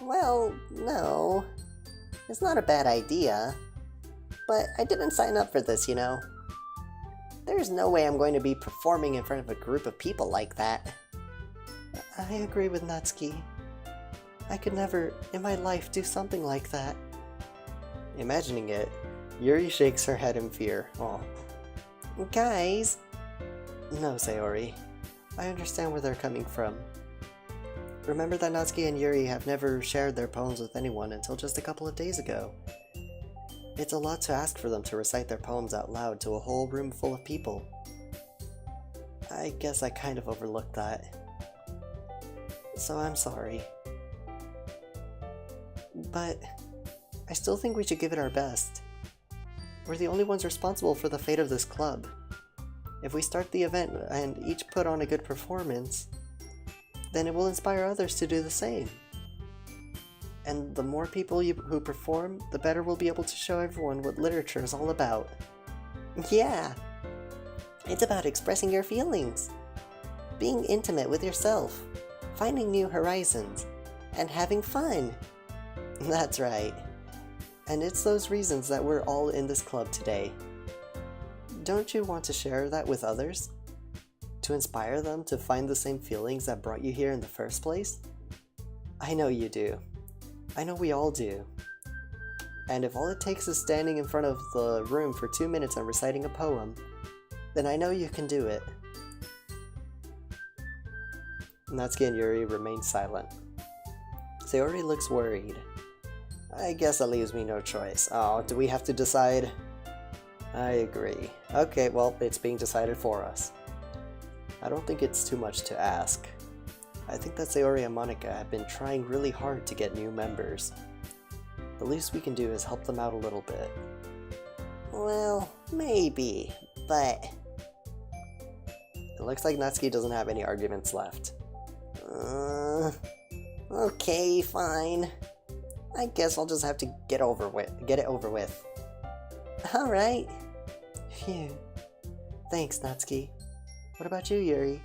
Well, no. It's not a bad idea. But I didn't sign up for this, you know. There's no way I'm going to be performing in front of a group of people like that. I agree with Natsuki. I could never, in my life, do something like that. Imagining it, Yuri shakes her head in fear. Oh. Guys! No, Sayori. I understand where they're coming from. Remember that Natsuki and Yuri have never shared their poems with anyone until just a couple of days ago. It's a lot to ask for them to recite their poems out loud to a whole room full of people. I guess I kind of overlooked that. So I'm sorry. But I still think we should give it our best. We're the only ones responsible for the fate of this club. If we start the event and each put on a good performance, then it will inspire others to do the same. And the more people who perform, the better we'll be able to show everyone what literature is all about. Yeah! It's about expressing your feelings, being intimate with yourself, finding new horizons, and having fun. That's right. And it's those reasons that we're all in this club today. Don't you want to share that with others? To inspire them to find the same feelings that brought you here in the first place? I know you do. I know we all do. And if all it takes is standing in front of the room for 2 minutes and reciting a poem, then I know you can do it. Natsuki and Yuri remain silent. Sayori looks worried. I guess that leaves me no choice. Oh, do we have to decide? I agree. Okay, well, it's being decided for us. I don't think it's too much to ask. I think that Sayori and Monica have been trying really hard to get new members. The least we can do is help them out a little bit. Well, maybe, but... It looks like Natsuki doesn't have any arguments left. Okay, fine. I guess I'll just have to get it over with. Alright. Phew. Thanks, Natsuki. What about you, Yuri?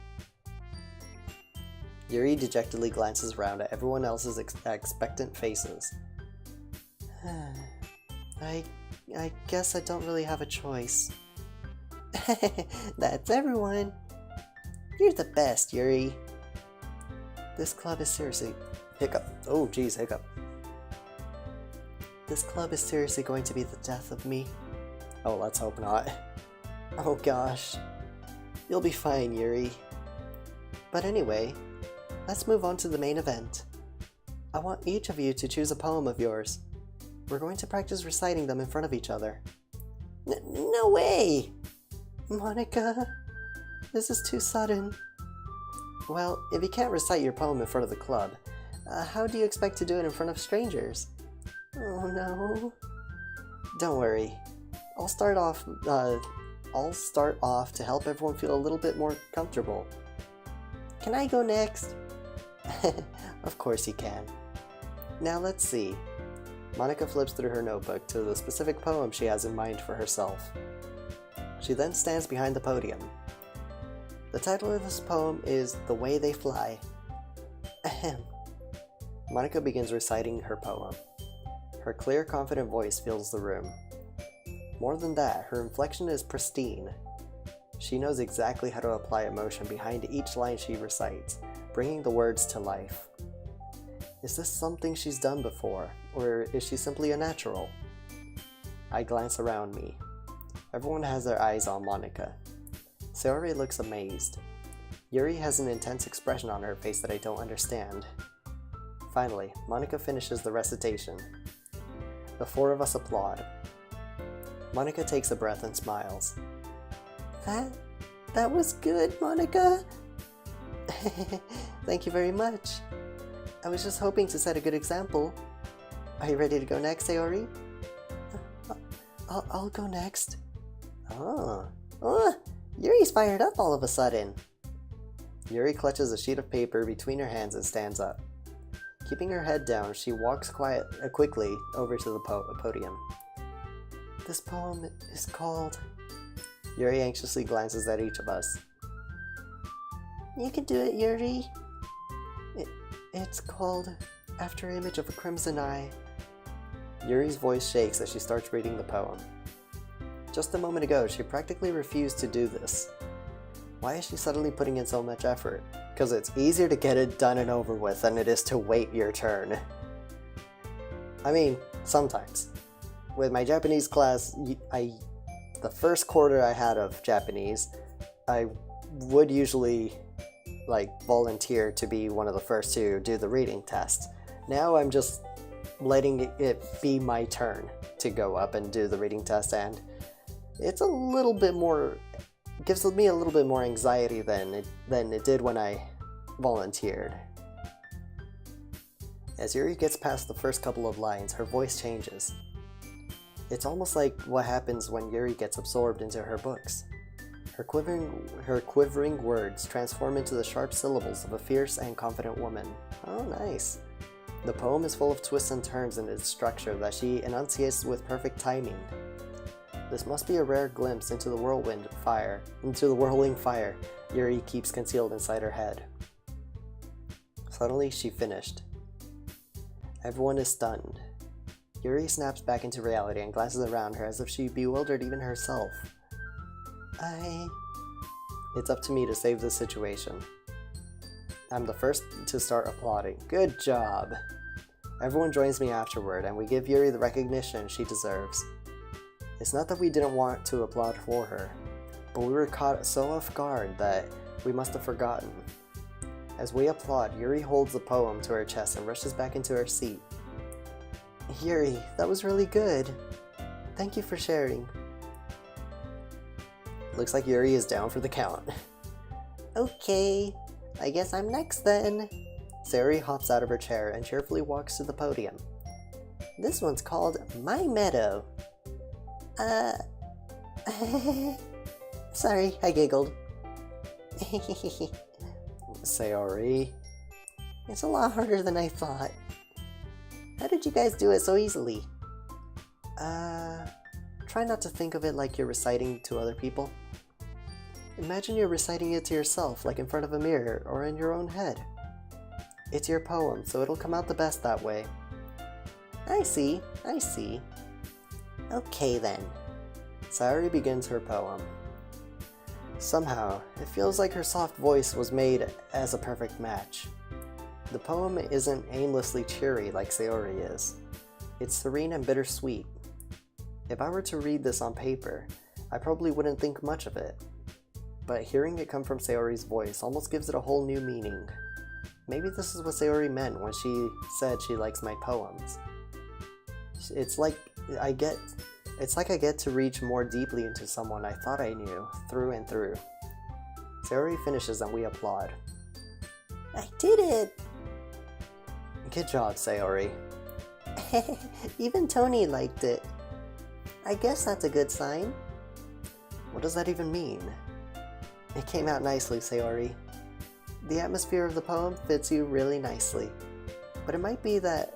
Yuri dejectedly glances around at everyone else's expectant faces. I guess I don't really have a choice. That's everyone. You're the best, Yuri. This club is seriously... Hiccup. Oh, geez, hiccup. This club is seriously going to be the death of me. Oh, let's hope not. Oh gosh. You'll be fine, Yuri. But anyway, let's move on to the main event. I want each of you to choose a poem of yours. We're going to practice reciting them in front of each other. No way! Monica, this is too sudden. Well, if you can't recite your poem in front of the club, how do you expect to do it in front of strangers? Oh no. Don't worry. I'll start off to help everyone feel a little bit more comfortable. Can I go next? Of course you can. Now let's see. Monica flips through her notebook to the specific poem she has in mind for herself. She then stands behind the podium. The title of this poem is The Way They Fly. Ahem. Monica begins reciting her poem. Her clear, confident voice fills the room. More than that, her inflection is pristine. She knows exactly how to apply emotion behind each line she recites, bringing the words to life. Is this something she's done before, or is she simply a natural? I glance around me. Everyone has their eyes on Monica. Sayori looks amazed. Yuri has an intense expression on her face that I don't understand. Finally, Monica finishes the recitation. The four of us applaud. Monica takes a breath and smiles. That was good, Monica. Thank you very much. I was just hoping to set a good example. Are you ready to go next, Sayori? I'll go next. Oh. Yuri's fired up all of a sudden. Yuri clutches a sheet of paper between her hands and stands up. Keeping her head down, she walks quickly over to the podium. This poem is called... Yuri anxiously glances at each of us. You can do it, Yuri. It's called After Image of a Crimson Eye. Yuri's voice shakes as she starts reading the poem. Just a moment ago, she practically refused to do this. Why is she suddenly putting in so much effort? Because it's easier to get it done and over with than it is to wait your turn. I mean, sometimes. With my Japanese class, the first quarter I had of Japanese, I would usually volunteer to be one of the first to do the reading test. Now I'm just letting it be my turn to go up and do the reading test, and it's a little bit more, gives me a little bit more anxiety than it did when I volunteered. As Yuri gets past the first couple of lines, her voice changes. It's almost like what happens when Yuri gets absorbed into her books. Her quivering words transform into the sharp syllables of a fierce and confident woman. Oh, nice. The poem is full of twists and turns in its structure that she enunciates with perfect timing. This must be a rare glimpse into the whirling fire Yuri keeps concealed inside her head. Suddenly, she finished. Everyone is stunned. Yuri snaps back into reality and glances around her as if she bewildered even herself. It's up to me to save this situation. I'm the first to start applauding. Good job! Everyone joins me afterward, and we give Yuri the recognition she deserves. It's not that we didn't want to applaud for her, but we were caught so off guard that we must have forgotten. As we applaud, Yuri holds the poem to her chest and rushes back into her seat. Yuri, that was really good. Thank you for sharing. Looks like Yuri is down for the count. Okay, I guess I'm next then. Sayori hops out of her chair and cheerfully walks to the podium. This one's called My Meadow. Sorry, I giggled. Sayori. It's a lot harder than I thought. How did you guys do it so easily? Try not to think of it like you're reciting to other people. Imagine you're reciting it to yourself, like in front of a mirror or in your own head. It's your poem, so it'll come out the best that way. I see. Okay then. Sayori begins her poem. Somehow, it feels like her soft voice was made as a perfect match. The poem isn't aimlessly cheery like Sayori is. It's serene and bittersweet. If I were to read this on paper, I probably wouldn't think much of it. But hearing it come from Sayori's voice almost gives it a whole new meaning. Maybe this is what Sayori meant when she said she likes my poems. It's like I get to reach more deeply into someone I thought I knew, through and through. Sayori finishes and we applaud. I did it! Good job, Sayori. Even Tony liked it. I guess that's a good sign. What does that even mean? It came out nicely, Sayori. The atmosphere of the poem fits you really nicely. But it might be that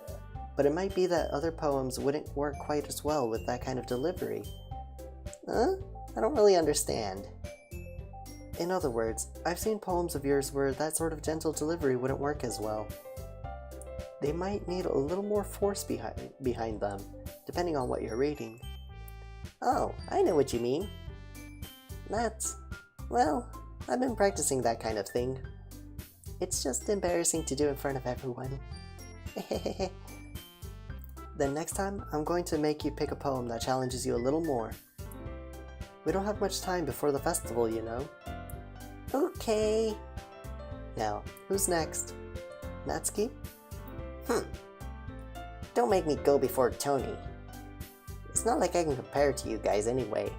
other poems wouldn't work quite as well with that kind of delivery. Huh? I don't really understand. In other words, I've seen poems of yours where that sort of gentle delivery wouldn't work as well. They might need a little more force behind them, depending on what you're reading. Oh, I know what you mean. Well, I've been practicing that kind of thing. It's just embarrassing to do in front of everyone. Then next time, I'm going to make you pick a poem that challenges you a little more. We don't have much time before the festival, you know. Okay. Now, who's next? Natsuki? Don't make me go before Tony. Is It's not like I can compare to you guys anyway.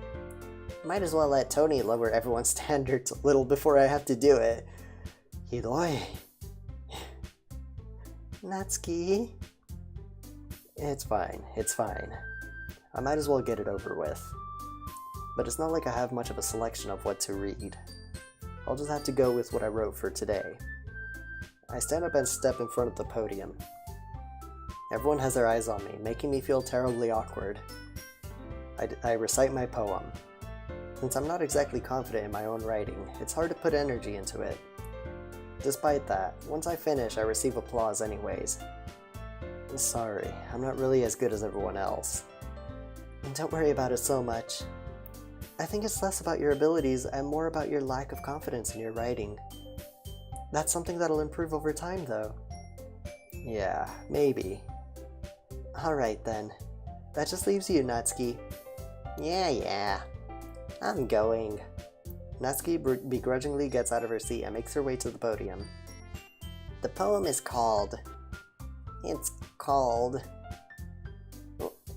Might as well let Tony lower everyone's standards a little before I have to do it. Hidoi. Natsuki. It's fine, it's fine. I might as well get it over with. But it's not like I have much of a selection of what to read. I'll just have to go with what I wrote for today. I stand up and step in front of the podium. Everyone has their eyes on me, making me feel terribly awkward. I recite my poem. Since I'm not exactly confident in my own writing, it's hard to put energy into it. Despite that, once I finish, I receive applause anyways. Sorry, I'm not really as good as everyone else. And don't worry about it so much. I think it's less about your abilities and more about your lack of confidence in your writing. That's something that'll improve over time, though. Yeah, maybe. Alright then. That just leaves you, Natsuki. Yeah. I'm going. Natsuki begrudgingly gets out of her seat and makes her way to the podium. The poem is called... It's called...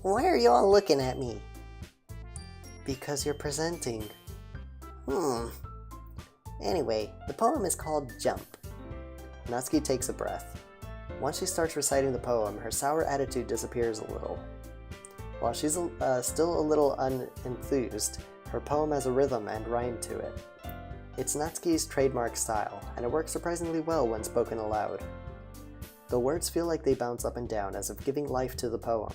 Why are you all looking at me? Because you're presenting. Anyway, the poem is called Jump. Natsuki takes a breath. Once she starts reciting the poem, her sour attitude disappears a little. While she's still a little unenthused, her poem has a rhythm and rhyme to it. It's Natsuki's trademark style, and it works surprisingly well when spoken aloud. The words feel like they bounce up and down as if giving life to the poem.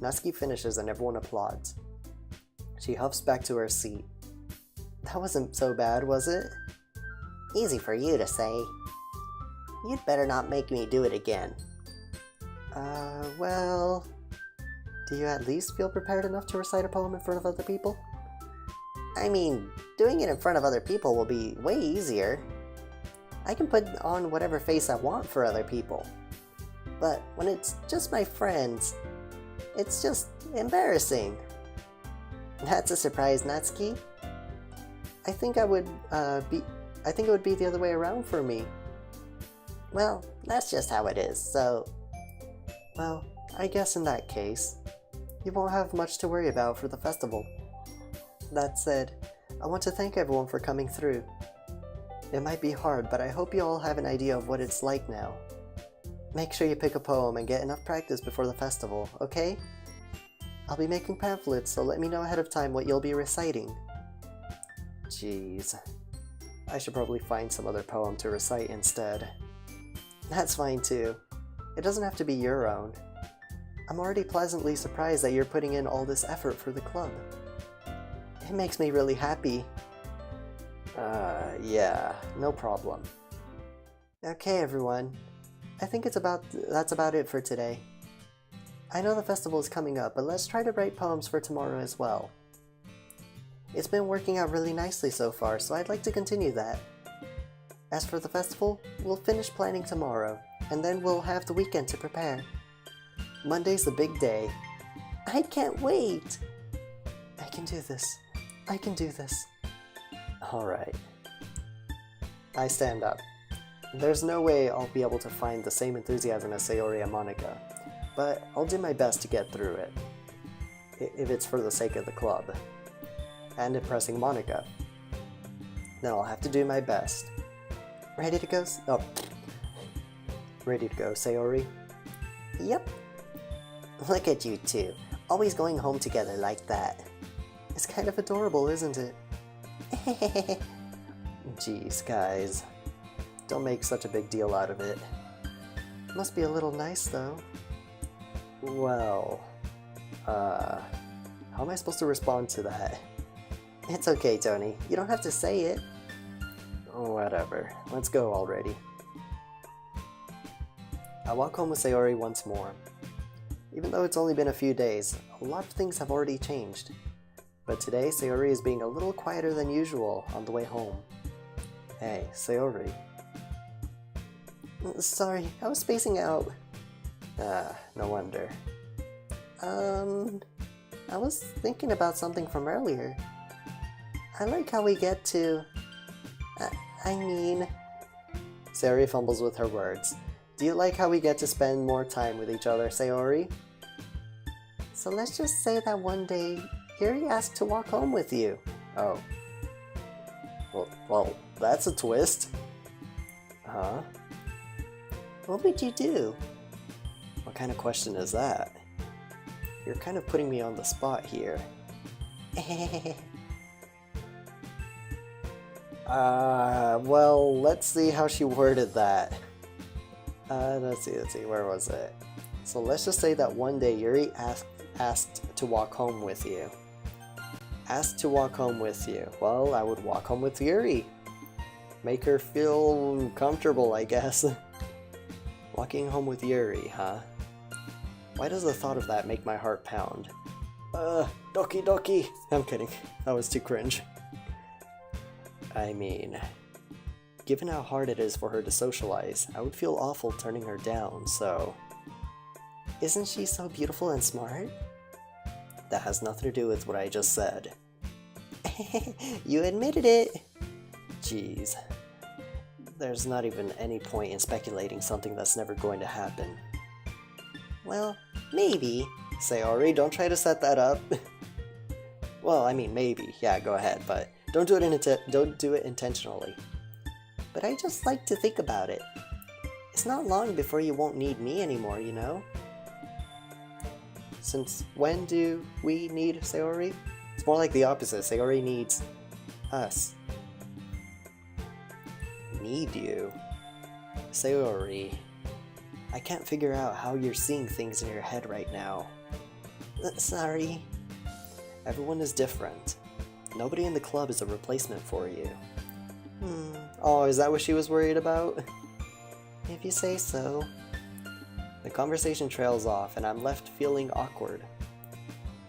Natsuki finishes and everyone applauds. She huffs back to her seat. That wasn't so bad, was it? Easy for you to say. You'd better not make me do it again. Well... Do you at least feel prepared enough to recite a poem in front of other people? I mean, doing it in front of other people will be way easier. I can put on whatever face I want for other people. But when it's just my friends, it's just embarrassing. That's a surprise, Natsuki. I think it would be the other way around for me. Well, that's just how it is, so... Well, I guess in that case, you won't have much to worry about for the festival. That said, I want to thank everyone for coming through. It might be hard, but I hope you all have an idea of what it's like now. Make sure you pick a poem and get enough practice before the festival, okay? I'll be making pamphlets, so let me know ahead of time what you'll be reciting. Jeez. I should probably find some other poem to recite instead. That's fine too. It doesn't have to be your own. I'm already pleasantly surprised that you're putting in all this effort for the club. It makes me really happy. Yeah, no problem. Okay, everyone. I think that's about it for today. I know the festival is coming up, but let's try to write poems for tomorrow as well. It's been working out really nicely so far, so I'd like to continue that. As for the festival, we'll finish planning tomorrow, and then we'll have the weekend to prepare. Monday's the big day. I can't wait! I can do this. I can do this. Alright. I stand up. There's no way I'll be able to find the same enthusiasm as Sayori and Monica, but I'll do my best to get through it. If it's for the sake of the club. And impressing Monica. Then I'll have to do my best. Ready to go? Ready to go, Sayori? Yep. Look at you two, always going home together like that. It's kind of adorable, isn't it? Jeez, guys. Don't make such a big deal out of it. Must be a little nice, though. Well... how am I supposed to respond to that? It's okay, Tony. You don't have to say it. Whatever. Let's go already. I walk home with Sayori once more. Even though it's only been a few days, a lot of things have already changed. But today, Sayori is being a little quieter than usual on the way home. Hey, Sayori. Sorry, I was spacing out. No wonder. I was thinking about something from earlier. I like how we get to... Sayori fumbles with her words. Do you like how we get to spend more time with each other, Sayori? So let's just say that one day, Yuri asked to walk home with you. Oh. Well, that's a twist. Huh? What would you do? What kind of question is that? You're kind of putting me on the spot here. Well, let's see how she worded that. Let's see, where was it? So let's just say that one day Yuri asked to walk home with you. Asked to walk home with you. Well, I would walk home with Yuri. Make her feel comfortable, I guess. Walking home with Yuri, huh? Why does the thought of that make my heart pound? Doki Doki! I'm kidding. That was too cringe. I mean, given how hard it is for her to socialize, I would feel awful turning her down, so... Isn't she so beautiful and smart? That has nothing to do with what I just said. You admitted it! Jeez. There's not even any point in speculating something that's never going to happen. Well, maybe. Sayori, don't try to set that up. Well, I mean, maybe. Yeah, go ahead, but don't do it intentionally. But I just like to think about it. It's not long before you won't need me anymore, you know? Since when do we need Sayori? It's more like the opposite. Sayori needs us. Need you? Sayori, I can't figure out how you're seeing things in your head right now. Sorry. Everyone is different. Nobody in the club is a replacement for you. Hmm. Oh, is that what she was worried about? If you say so. The conversation trails off, and I'm left feeling awkward.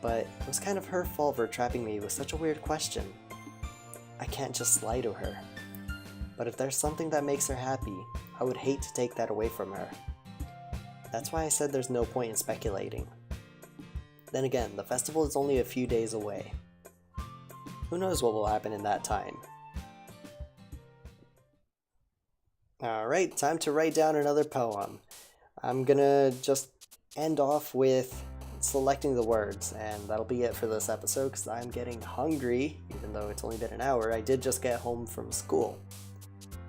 But it was kind of her fault for trapping me with such a weird question. I can't just lie to her. But if there's something that makes her happy, I would hate to take that away from her. That's why I said there's no point in speculating. Then again, the festival is only a few days away. Who knows what will happen in that time? Alright, time to write down another poem. I'm gonna just end off with selecting the words, and that'll be it for this episode because I'm getting hungry, even though it's only been an hour. I did just get home from school.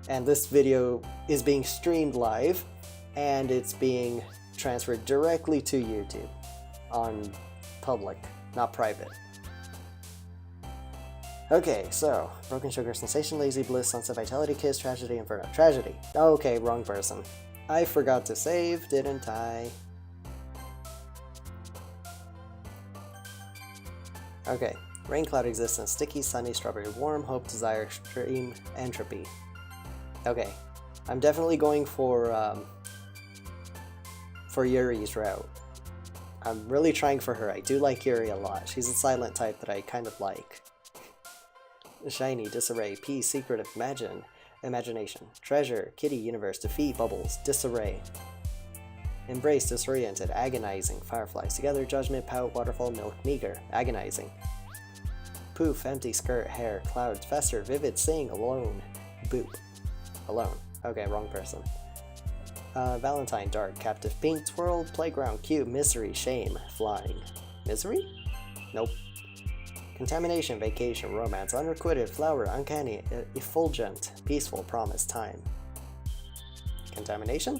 And this video is being streamed live, and it's being transferred directly to YouTube on public, not private. Okay, so Broken Sugar, Sensation, Lazy Bliss, Sunset Vitality, Kiss, Tragedy, Inferno. Tragedy. Okay, wrong person. I forgot to save, didn't I? Okay, rain cloud existence, sticky, sunny, strawberry, warm, hope, desire, extreme, entropy. Okay, I'm definitely going for Yuri's route. I'm really trying for her. I do like Yuri a lot. She's a silent type that I kind of like. Shiny, disarray, peace, secretive, imagination, treasure, kitty, universe, defeat, bubbles, disarray. Embrace, disoriented, agonizing, fireflies, together, judgment, pout, waterfall, milk, meager, agonizing. Poof, empty, skirt, hair, clouds, fester, vivid, sing, alone, boop. Alone. Okay, wrong person. Valentine, dark, captive, pink, twirl, playground, cute, misery, shame, flying. Misery? Nope. Contamination, vacation, romance, unrequited, flower, uncanny, effulgent, peaceful, promise, time. Contamination?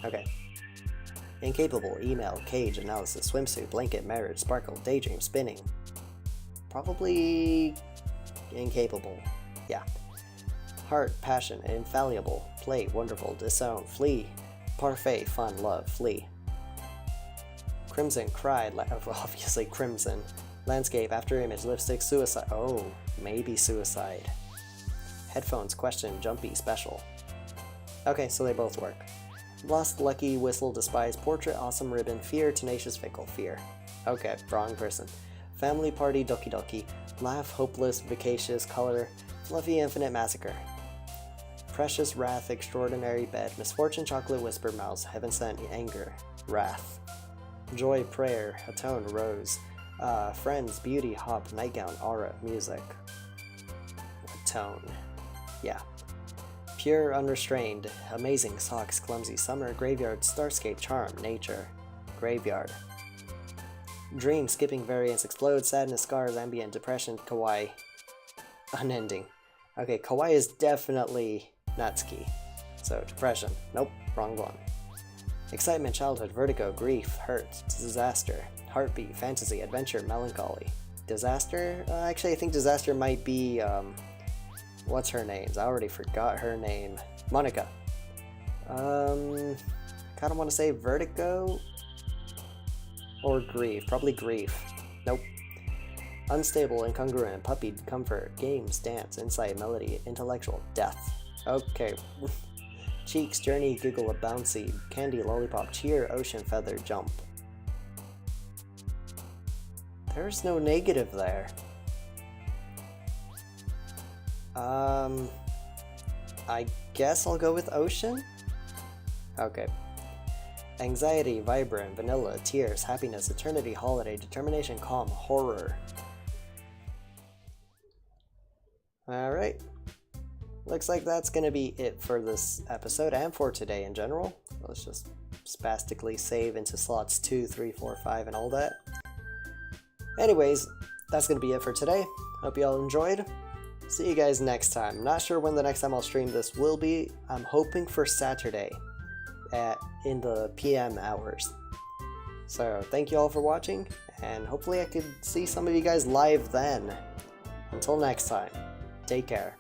Okay. Incapable, email, cage, analysis, swimsuit, blanket, marriage, sparkle, daydream, spinning. Probably incapable. Yeah. Heart, passion, infallible, play, wonderful, disown, flee, parfait, fun, love, flee. Crimson, cried, obviously crimson. Landscape, after image, lipstick, suicide. Oh, maybe suicide. Headphones, question, jumpy, special. Okay, so they both work. Lost, lucky, whistle, despise, portrait, awesome, ribbon, fear, tenacious, fickle, fear. Okay, wrong person. Family party, Doki Doki. Laugh, hopeless, vacacious, color, fluffy, infinite, massacre. Precious, wrath, extraordinary, bed, misfortune, chocolate, whisper, mouse, heaven sent, anger, wrath. Joy, prayer, atone, rose. Friends, beauty, hop, nightgown, aura, music. Tone. Yeah. Pure, unrestrained, amazing, socks, clumsy, summer, graveyard, starscape, charm, nature, graveyard. Dream, skipping variance, explode, sadness, scars, ambient, depression, kawaii. Unending. Okay, kawaii is definitely Natsuki. So, depression. Nope, wrong one. Excitement, childhood, vertigo, grief, hurt, disaster, heartbeat, fantasy, adventure, melancholy. Disaster? Actually, I think disaster might be, what's her name? I already forgot her name. Monica. Kinda want to say vertigo? Or grief. Probably grief. Nope. Unstable, incongruent, puppy, comfort, games, dance, insight, melody, intellectual, death. Okay. Cheeks, journey, giggle, a bouncy, candy, lollipop, cheer, ocean, feather, jump. There's no negative there. I guess I'll go with ocean? Okay. Anxiety, vibrant, vanilla, tears, happiness, eternity, holiday, determination, calm, horror. Alright. Looks like that's gonna be it for this episode and for today in general. Let's just spastically save into slots 2, 3, 4, 5 and all that. Anyways, that's gonna be it for today. Hope you all enjoyed. See you guys next time. Not sure when the next time I'll stream this will be. I'm hoping for Saturday in the PM hours. So thank you all for watching, and hopefully I could see some of you guys live then. Until next time, take care.